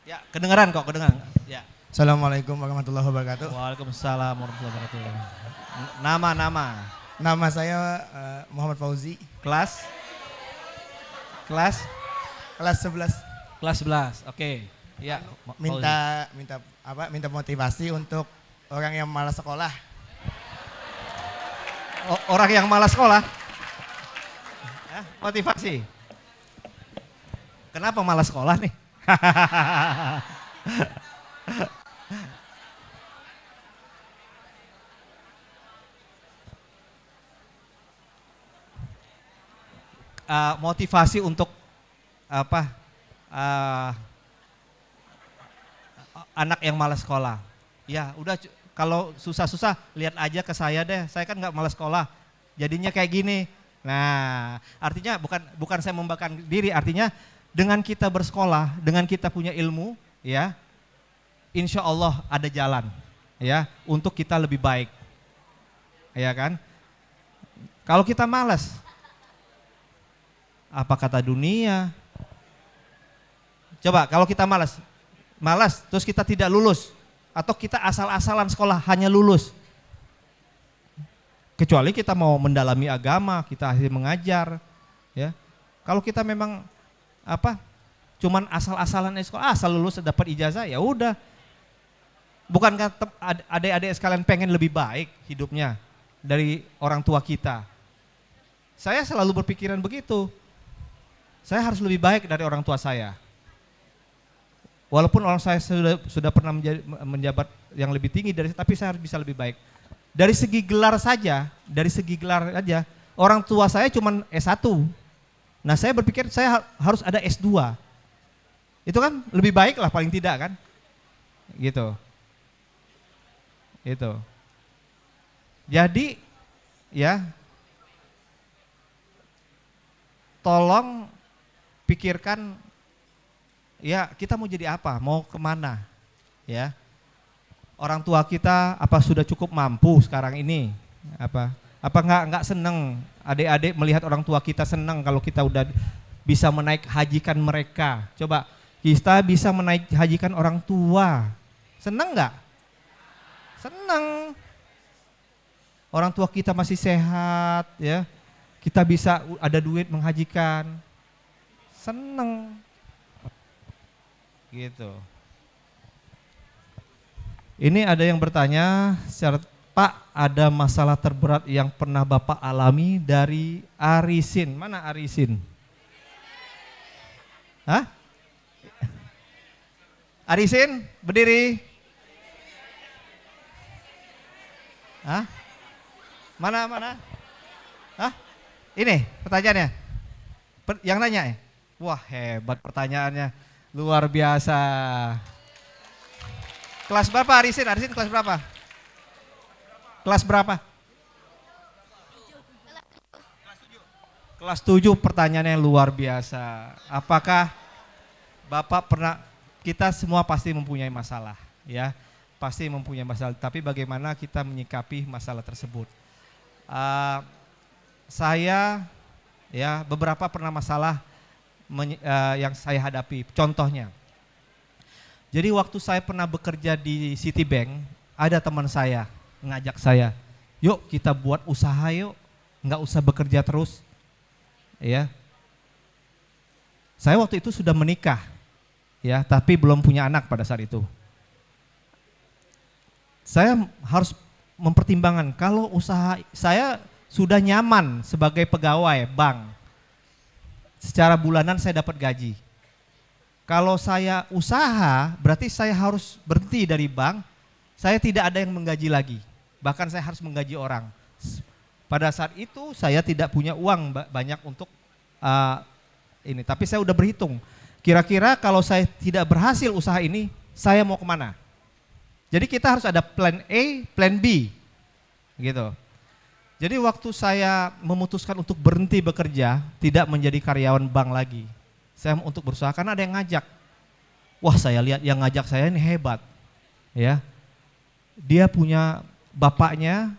Ya, kedengeran kok, kedengeran. Ya. Assalamualaikum warahmatullahi wabarakatuh. Waalaikumsalam warahmatullahi wabarakatuh. Nama. Nama saya Muhammad Fauzi, Kelas? Kelas? kelas 11. Kelas 11. Oke. Ya. Minta motivasi untuk orang yang malas sekolah. Orang yang malas sekolah? Motivasi. Kenapa malas sekolah nih? Motivasi untuk apa? Anak yang malas sekolah. Ya, udah kalau susah-susah lihat aja ke saya deh. Saya kan nggak malas sekolah. Jadinya kayak gini. Nah, artinya bukan saya membanggakan diri, artinya dengan kita bersekolah, dengan kita punya ilmu, ya, insya Allah ada jalan, ya, untuk kita lebih baik, ya kan? Kalau kita malas, apa kata dunia? Coba kalau kita malas terus kita tidak lulus, atau kita asal-asalan sekolah hanya lulus. Kecuali kita mau mendalami agama, kita akhirnya mengajar, ya. Kalau kita memang cuman asal-asalan sekolah, asal lulus dapat ijazah, ya udah. Bukankah adik-adik sekalian pengen lebih baik hidupnya dari orang tua kita? Saya selalu berpikiran begitu. Saya harus lebih baik dari orang tua saya. Walaupun orang saya sudah pernah menjabat yang lebih tinggi dari saya, tapi saya harus bisa lebih baik. Dari segi gelar saja, orang tua saya cuma S1. Nah, saya berpikir saya harus ada S2. Itu kan lebih baik lah paling tidak kan? Gitu. Itu. Jadi ya, tolong pikirkan ya kita mau jadi apa, mau kemana, ya. Orang tua kita apa sudah cukup mampu sekarang ini? Apa nggak seneng adik-adik melihat orang tua kita senang kalau kita udah bisa menaik hajikan mereka? Coba kita bisa menaik hajikan orang tua, seneng nggak? Seneng. Orang tua kita masih sehat, ya. Kita bisa ada duit menghajikan, seneng. Gitu. Ini ada yang bertanya, Pak, ada masalah terberat yang pernah Bapak alami dari Arisin. Mana Arisin? Hah? Arisin, berdiri. Hah? Mana? Hah? Ini pertanyaannya. Yang nanya ya? Wah, hebat pertanyaannya. Luar biasa. Kelas berapa Arisin? Arisin kelas berapa? Kelas berapa? Kelas 7, pertanyaannya luar biasa. Apakah Bapak pernah, kita semua pasti mempunyai masalah, ya. Pasti mempunyai masalah, tapi bagaimana kita menyikapi masalah tersebut. Saya ya beberapa pernah masalah yang saya hadapi. Contohnya, jadi waktu saya pernah bekerja di Citibank, ada teman saya ngajak saya, yuk kita buat usaha yuk, nggak usah bekerja terus, ya. Saya waktu itu sudah menikah, ya, tapi belum punya anak pada saat itu. Saya harus mempertimbangkan kalau usaha saya sudah nyaman sebagai pegawai bank, secara bulanan saya dapat gaji. Kalau saya usaha, berarti saya harus berhenti dari bank, saya tidak ada yang menggaji lagi. Bahkan saya harus menggaji orang. Pada saat itu saya tidak punya uang banyak untuk ini. Tapi saya udah berhitung, kira-kira kalau saya tidak berhasil usaha ini, saya mau kemana? Jadi kita harus ada plan A, plan B, gitu. Jadi waktu saya memutuskan untuk berhenti bekerja, tidak menjadi karyawan bank lagi, saya untuk berusaha karena ada yang ngajak. Wah, saya lihat yang ngajak saya ini hebat, ya. Dia punya bapaknya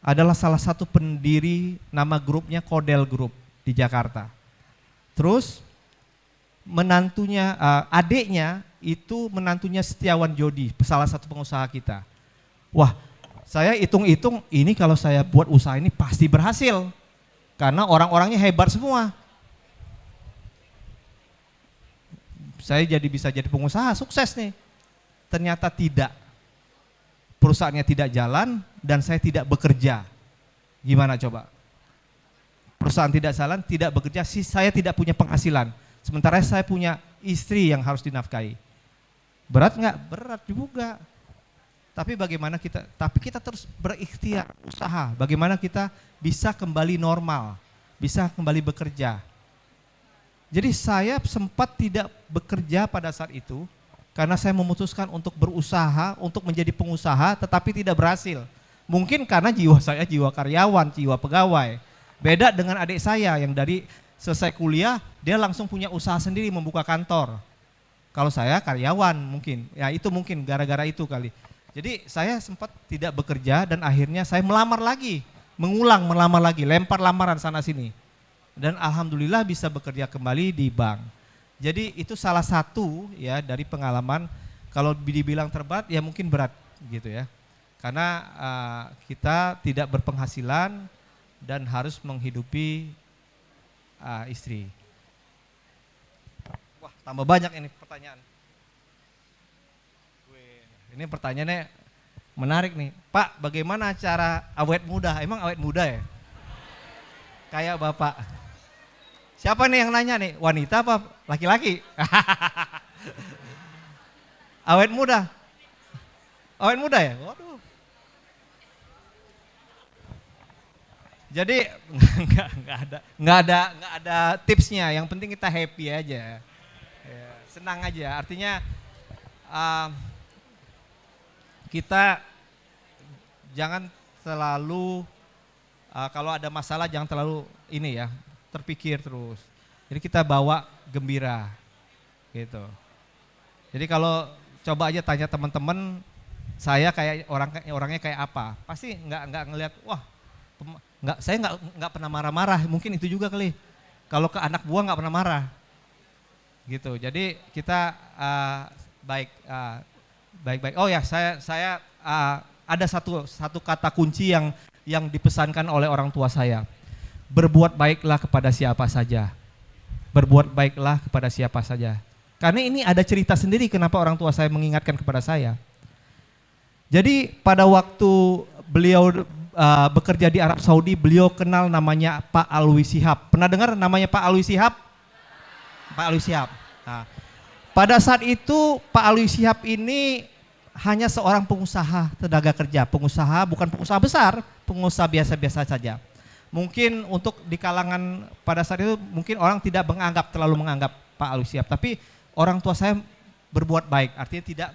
adalah salah satu pendiri nama grupnya Kodel Group di Jakarta. Terus menantunya, adiknya itu menantunya Setiawan Jodi, salah satu pengusaha kita. Wah, saya hitung-hitung ini kalau saya buat usaha ini pasti berhasil. Karena orang-orangnya hebat semua. Saya bisa jadi pengusaha, sukses nih. Ternyata tidak. Perusahaannya tidak jalan dan saya tidak bekerja. Gimana coba? Perusahaan tidak jalan, tidak bekerja, saya tidak punya penghasilan. Sementara saya punya istri yang harus dinafkahi. Berat nggak? Berat juga. Tapi bagaimana kita terus berikhtiar, usaha. Bagaimana kita bisa kembali normal, bisa kembali bekerja. Jadi saya sempat tidak bekerja pada saat itu karena saya memutuskan untuk berusaha, untuk menjadi pengusaha, tetapi tidak berhasil. Mungkin karena jiwa saya jiwa karyawan, jiwa pegawai. Beda dengan adik saya yang dari selesai kuliah, dia langsung punya usaha sendiri, membuka kantor. Kalau saya karyawan mungkin, ya itu mungkin gara-gara itu kali. Jadi saya sempat tidak bekerja dan akhirnya saya melamar lagi, melamar lagi, lempar lamaran sana sini. Dan alhamdulillah bisa bekerja kembali di bank. Jadi itu salah satu ya dari pengalaman, kalau dibilang terberat ya mungkin berat gitu ya. Karena kita tidak berpenghasilan dan harus menghidupi istri. Wah, tambah banyak ini pertanyaan. Ini pertanyaannya menarik nih. Pak, bagaimana cara awet muda? Emang awet muda ya? Kayak Bapak. Siapa nih yang nanya nih? Wanita apa laki-laki? Awet muda? Awet muda ya? Waduh. Jadi nggak ada tipsnya. Yang penting kita happy aja, ya, senang aja. Artinya kita jangan terlalu kalau ada masalah jangan terlalu ini ya terpikir terus. Jadi kita bawa gembira, gitu. Jadi kalau coba aja tanya teman-teman saya kayak orangnya kayak apa, pasti nggak ngelihat wah saya nggak pernah marah-marah, mungkin itu juga kali. Kalau ke anak buah nggak pernah marah, gitu. Jadi kita baik-baik. Oh ya, saya ada satu kata kunci yang dipesankan oleh orang tua saya. Berbuat baiklah kepada siapa saja. Berbuat baiklah kepada siapa saja. Karena ini ada cerita sendiri kenapa orang tua saya mengingatkan kepada saya. Jadi pada waktu beliau bekerja di Arab Saudi, beliau kenal namanya Pak Alwi Shihab. Pernah dengar namanya Pak Alwi Shihab? Pak Alwi Shihab. Nah, pada saat itu Pak Alwi Shihab ini hanya seorang pengusaha tenaga kerja, pengusaha bukan pengusaha besar, pengusaha biasa-biasa saja. Mungkin untuk di kalangan pada saat itu mungkin orang terlalu menganggap Pak Alwi Shihab, tapi orang tua saya berbuat baik, artinya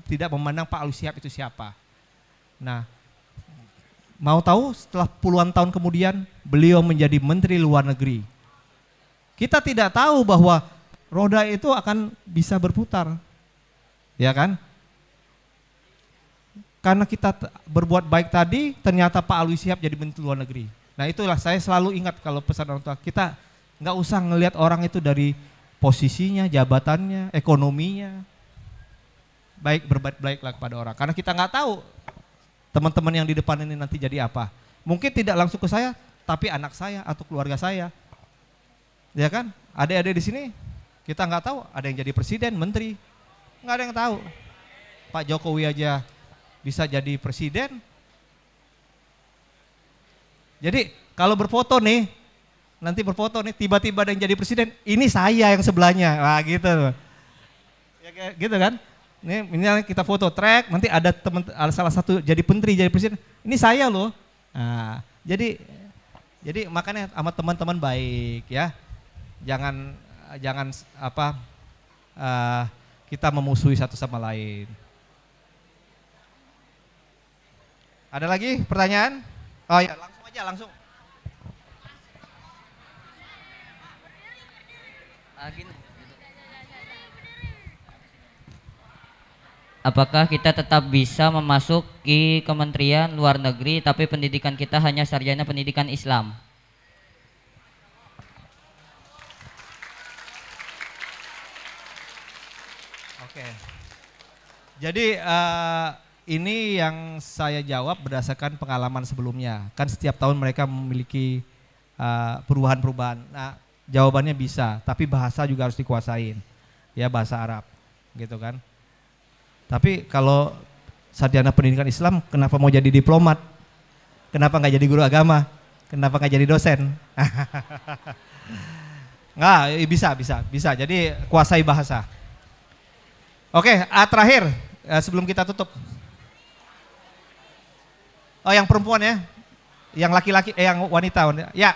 tidak memandang Pak Alwi Shihab itu siapa. Nah, mau tahu setelah puluhan tahun kemudian beliau menjadi Menteri Luar Negeri. Kita tidak tahu bahwa roda itu akan bisa berputar, ya kan? Karena kita berbuat baik tadi, ternyata Pak Alwi Shihab jadi Menteri Luar Negeri. Nah itulah saya selalu ingat kalau pesan orang tua, kita nggak usah ngelihat orang itu dari posisinya, jabatannya, ekonominya. Berbuat baiklah kepada orang. Karena kita nggak tahu teman-teman yang di depan ini nanti jadi apa. Mungkin tidak langsung ke saya, tapi anak saya atau keluarga saya. Ya kan? Adik-adik di sini kita nggak tahu, ada yang jadi presiden, menteri, nggak ada yang tahu. Pak Jokowi aja bisa jadi presiden. Jadi kalau berfoto nih, nanti berfoto nih tiba-tiba ada yang jadi presiden, ini saya yang sebelahnya, wah gitu. Ya gitu kan? Ini kita foto track, nanti ada salah satu jadi menteri, jadi presiden, ini saya loh. Nah, jadi makanya sama teman-teman baik ya, jangan kita memusuhi satu sama lain. Ada lagi pertanyaan? Oh ya, langsung. Apakah kita tetap bisa memasuki Kementerian Luar Negeri tapi pendidikan kita hanya sarjana pendidikan Islam? Oke. Jadi ini yang saya jawab berdasarkan pengalaman sebelumnya. Kan setiap tahun mereka memiliki perubahan-perubahan. Nah, jawabannya bisa, tapi bahasa juga harus dikuasain. Ya, bahasa Arab, gitu kan. Tapi kalau sarjana pendidikan Islam, kenapa mau jadi diplomat? Kenapa nggak jadi guru agama? Kenapa nggak jadi dosen? Nggak, bisa. Jadi kuasai bahasa. Oke, terakhir sebelum kita tutup. Oh, yang perempuan ya, yang laki-laki, yang wanita. Ya.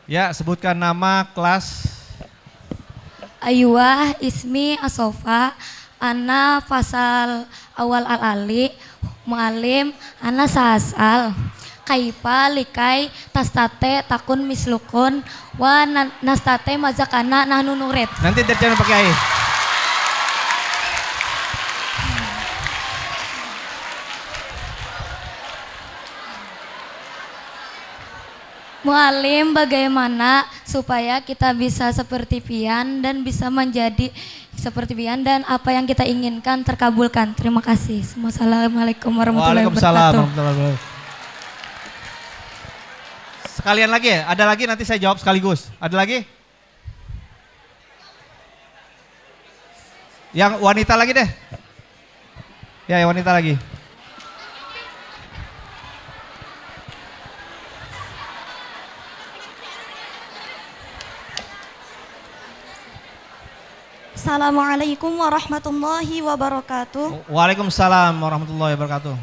Ya, sebutkan nama, kelas. Ayuah ismi asofa, ana fasal awal al-ali, mu'alim, ana sasal. Kaifa likai tastate takun mislukun wa nastate mazakana nahnu nurid. Nanti terjemah pakai air. Mu'alim, bagaimana supaya kita bisa seperti Pian dan bisa menjadi seperti Pian dan apa yang kita inginkan terkabulkan. Terima kasih. Assalamualaikum warahmatullahi wabarakatuh. Sekalian lagi ya? Ada lagi nanti saya jawab sekaligus. Ada lagi? Yang wanita lagi deh. Ya, yang wanita lagi. Assalamualaikum warahmatullahi wabarakatuh. Waalaikumsalam warahmatullahi wabarakatuh.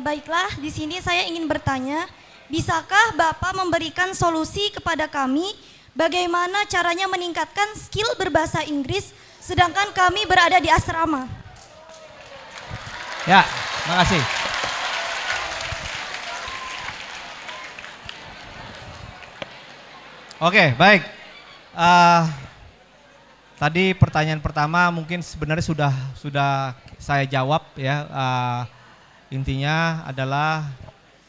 Baiklah, di sini saya ingin bertanya, bisakah Bapak memberikan solusi kepada kami bagaimana caranya meningkatkan skill berbahasa Inggris sedangkan kami berada di asrama? Ya, makasih. Oke, baik. Tadi pertanyaan pertama mungkin sebenarnya sudah saya jawab ya. Intinya adalah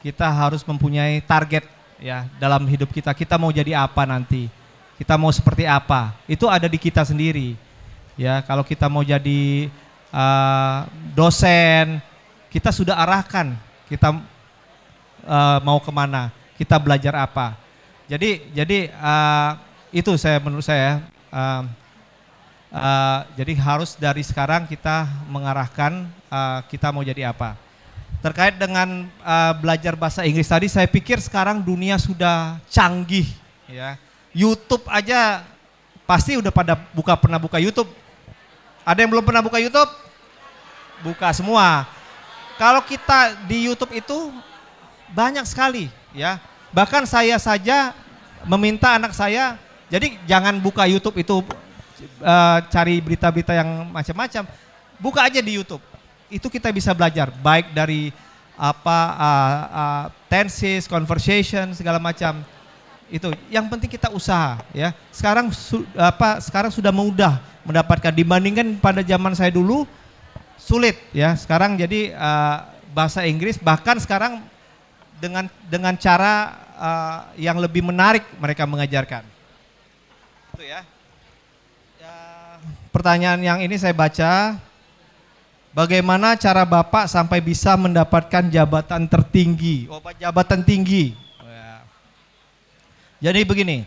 kita harus mempunyai target ya dalam hidup kita. Kita mau jadi apa nanti? Kita mau seperti apa? Itu ada di kita sendiri. Ya, kalau kita mau jadi dosen, kita sudah arahkan. Kita mau kemana? Kita belajar apa? Jadi itu menurut saya. Jadi harus dari sekarang kita mengarahkan kita mau jadi apa. Terkait dengan belajar bahasa Inggris tadi, saya pikir sekarang dunia sudah canggih. Ya. YouTube aja pasti udah pernah buka YouTube. Ada yang belum pernah buka YouTube? Buka semua. Kalau kita di YouTube itu banyak sekali, ya. Bahkan saya saja meminta anak saya, jadi jangan buka YouTube itu. Cari berita-berita yang macam-macam, buka aja di YouTube. Itu kita bisa belajar baik dari tenses, conversation, segala macam. Itu yang penting kita usaha ya. Sekarang sudah mudah mendapatkan dibandingkan pada zaman saya dulu sulit ya. Sekarang jadi bahasa Inggris bahkan sekarang dengan cara yang lebih menarik mereka mengajarkan. Itu ya. Pertanyaan yang ini saya baca, bagaimana cara Bapak sampai bisa mendapatkan jabatan tertinggi? Oh, jabatan tinggi. Jadi begini,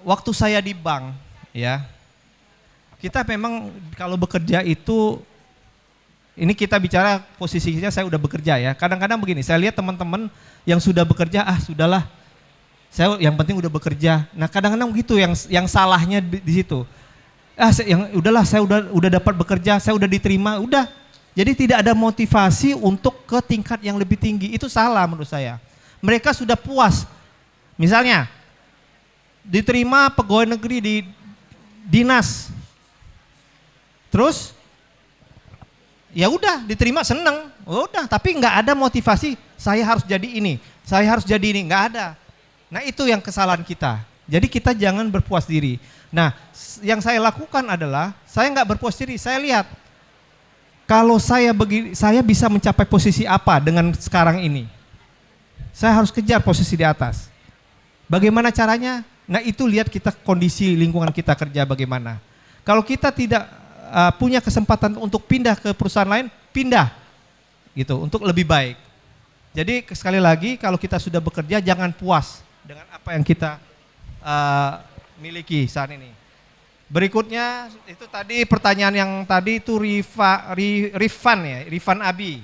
waktu saya di bank, ya, kita memang kalau bekerja itu, ini kita bicara posisinya saya udah bekerja ya. Kadang-kadang begini, saya lihat teman-teman yang sudah bekerja, sudahlah, saya yang penting udah bekerja. Nah kadang-kadang begitu yang salahnya di situ. Udahlah saya udah dapat bekerja, saya udah diterima, udah. Jadi tidak ada motivasi untuk ke tingkat yang lebih tinggi. Itu salah menurut saya. Mereka sudah puas. Misalnya diterima pegawai negeri di dinas. Terus ya udah diterima seneng, udah, tapi nggak ada motivasi saya harus jadi ini, saya harus jadi ini, nggak ada. Nah itu yang kesalahan kita. Jadi kita jangan berpuas diri. Nah yang saya lakukan adalah saya nggak berpuas diri, saya lihat kalau saya bisa mencapai posisi apa dengan sekarang ini. Saya harus kejar posisi di atas. Bagaimana caranya? Nah itu lihat kita kondisi lingkungan kita kerja bagaimana. Kalau kita tidak punya kesempatan untuk pindah ke perusahaan lain, pindah gitu untuk lebih baik. Jadi sekali lagi kalau kita sudah bekerja jangan puas dengan apa yang kita miliki saat ini. Berikutnya itu tadi pertanyaan yang tadi itu Rifan Abi.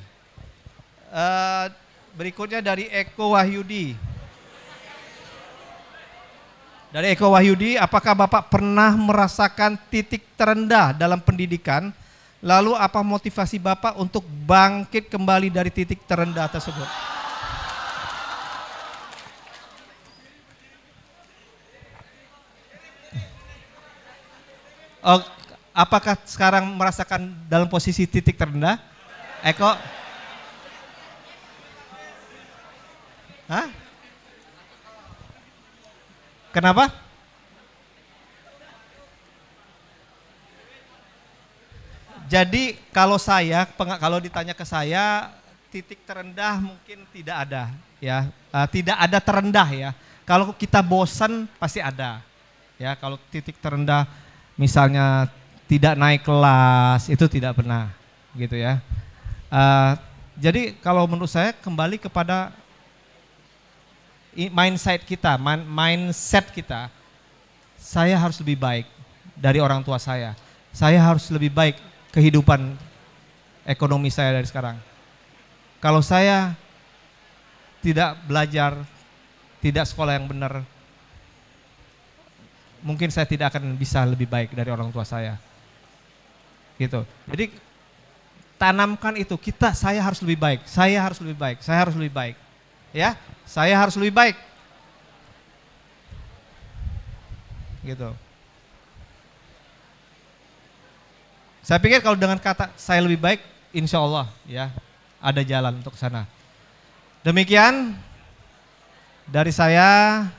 Berikutnya dari Eko Wahyudi. Dari Eko Wahyudi, apakah Bapak pernah merasakan titik terendah dalam pendidikan? Lalu apa motivasi Bapak untuk bangkit kembali dari titik terendah tersebut? Oh, apakah sekarang merasakan dalam posisi titik terendah? Eko? Hah? Kenapa? Jadi kalau ditanya ke saya, titik terendah mungkin tidak ada, ya, tidak ada terendah ya. Kalau kita bosan pasti ada, ya. Kalau titik terendah, misalnya tidak naik kelas, itu tidak pernah, gitu ya. Jadi kalau menurut saya kembali kepada mindset kita, saya harus lebih baik dari orang tua saya harus lebih baik kehidupan ekonomi saya dari sekarang. Kalau saya tidak belajar, tidak sekolah yang benar, mungkin saya tidak akan bisa lebih baik dari orang tua saya, gitu. Jadi tanamkan itu, saya harus lebih baik, saya harus lebih baik, saya harus lebih baik, ya. Saya harus lebih baik, gitu. Saya pikir kalau dengan kata saya lebih baik, insya Allah ya ada jalan untuk sana. Demikian dari saya,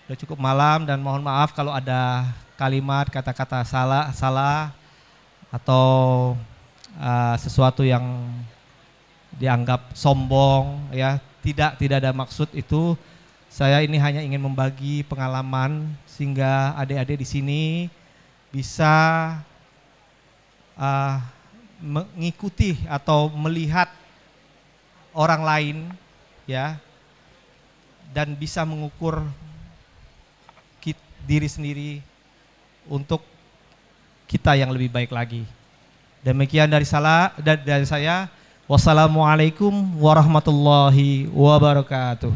udah cukup malam dan mohon maaf kalau ada kalimat kata-kata salah atau sesuatu yang dianggap sombong ya. Tidak ada maksud itu. Saya ini hanya ingin membagi pengalaman sehingga adik-adik di sini bisa mengikuti atau melihat orang lain ya, dan bisa mengukur diri sendiri untuk kita yang lebih baik lagi. Demikian dari saya. Wassalamualaikum warahmatullahi wabarakatuh.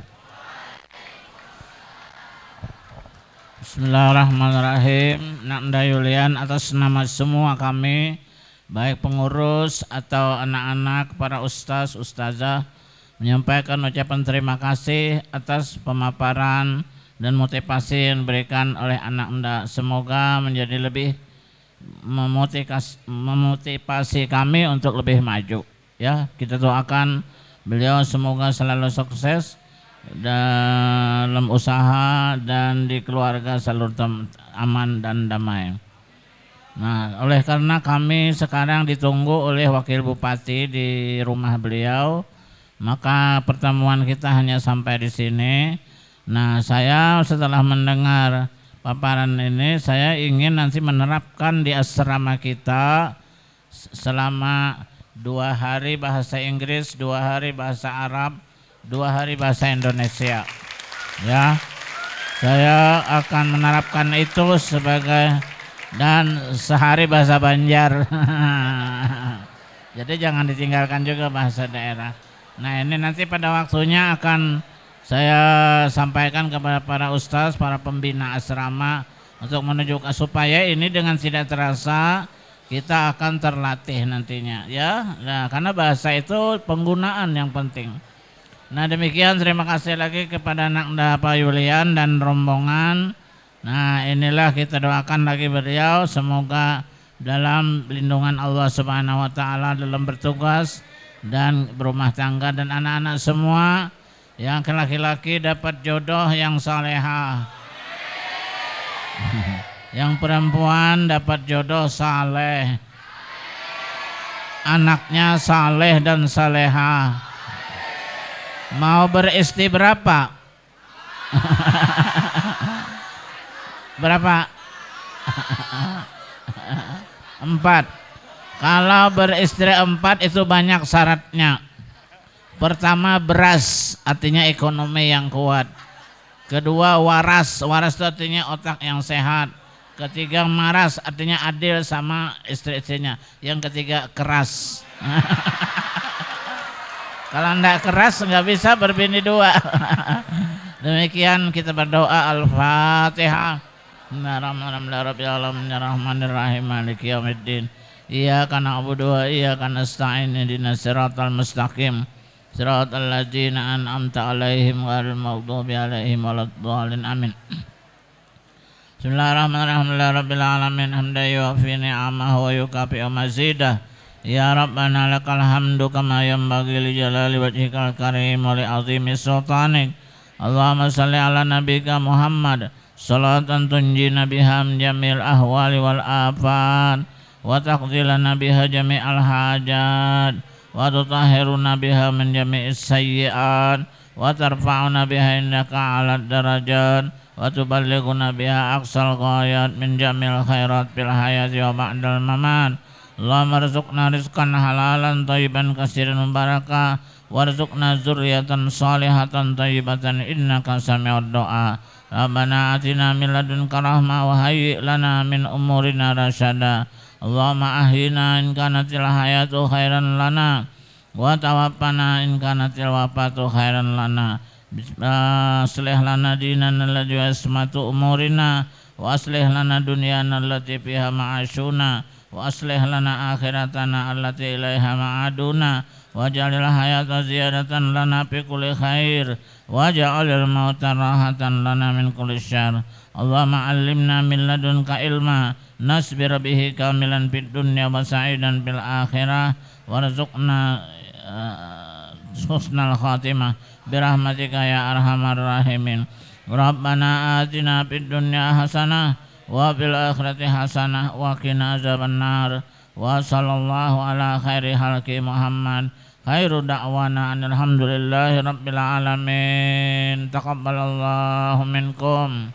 Bismillahirrahmanirrahim. Nakda Yulian atas nama semua kami, baik pengurus atau anak-anak, para ustaz, ustazah, menyampaikan ucapan terima kasih atas pemaparan dan motivasi yang diberikan oleh anak Anda. Semoga menjadi lebih memotivasi kami untuk lebih maju. Ya, kita doakan beliau semoga selalu sukses dalam usaha dan di keluarga selalu aman dan damai. Nah, oleh karena kami sekarang ditunggu oleh Wakil Bupati di rumah beliau, maka pertemuan kita hanya sampai di sini. Nah, saya setelah mendengar paparan ini, saya ingin nanti menerapkan di asrama kita selama 2 hari bahasa Inggris, 2 hari bahasa Arab, 2 hari bahasa Indonesia. Ya, saya akan menerapkan itu dan sehari bahasa Banjar. Jadi jangan ditinggalkan juga bahasa daerah. Nah, ini nanti pada waktunya akan saya sampaikan kepada para ustaz, para pembina asrama untuk menunjukkan supaya ini dengan tidak terasa kita akan terlatih nantinya ya. Nah, karena bahasa itu penggunaan yang penting. Nah, demikian terima kasih lagi kepada Nakda Pak Yulian dan rombongan. Nah, inilah kita doakan lagi beliau semoga dalam lindungan Allah Subhanahu wa taala dalam bertugas dan berumah tangga, dan anak-anak semua yang laki-laki dapat jodoh yang salehah. Yang perempuan dapat jodoh saleh. Anaknya saleh dan salehah. Mau beristri berapa? Berapa? 4. Kalau beristri 4 itu banyak syaratnya. Pertama beras, artinya ekonomi yang kuat. Kedua waras, waras itu artinya otak yang sehat. Ketiga maras, artinya adil sama istri-istrinya. Yang ketiga keras. Kalau enggak keras nggak bisa berbini 2. Demikian kita berdoa. Al-Fatihah. Bismillahirrahmanirrahim. Maliki yaumiddin. Iyyaka na'budu wa iyyaka nasta'in. Ihdinas siratal mustaqim. Siratal ladzina an'amta 'alaihim ghairil maghdubi 'alaihim waladdallin. Amin. Bismillahirrahmanirrahim. Rabbil alamin hamdan yuwafi ni'amahu wa yukafi'u mazidah. Ya Rabbana lakal hamdu kama yanbaghi li jalali wajhikal karim wa li 'azimi sultanik. Allahumma shalli ala nabiyyika Muhammad salatan tunjina biha min jamil ahwali wal afat wa taqdilana biha jami'al hajat wa tutahhiruna biha min jami'is sayyi'at wa tarfa'una biha indaka 'alad darajat wa tuballighuna biha aqsal ghayat min jamil khairat fil hayati wa ba'dal mamat. Allahumma rzuqna rizqan halalan thayyiban katsiran mubarakah warzuqna dzurriyyatan shalihatan thayyibatan innaka sami'ud du'a. Rabbana atina min ladunka rahmah wa hayyi' lana min umurina rasyada. Allahumma ahyina in kanatil hayatu khairan lana wa tawaffana in kanatil wafatu khairan lana. Aslih lana dinana alladhi asmatu umurina wa aslih lana dunyana allati fiha ma'ashuna wa aslih lana akhiratana allati ilaiha ma'aduna waj'alil hayata ziyadatan lana fi kulli khair waj'alil mauta rahatan lana min kulli syarr. Allahumma 'allimna min ladunka ilma nasbir bihi kamilan fid dunya wa sa'idan fil akhirah warzuqna husnal khatimah birahmatika ya arhamar rahimin. Rabbana atina fid dunya hasanah wa fil akhirati hasanah wa qina azabannar. Wa sallallahu ala khairi halqi Muhammad. Khairu da'wana alhamdulillahi rabbil alamin. Taqabbalallahu minkum.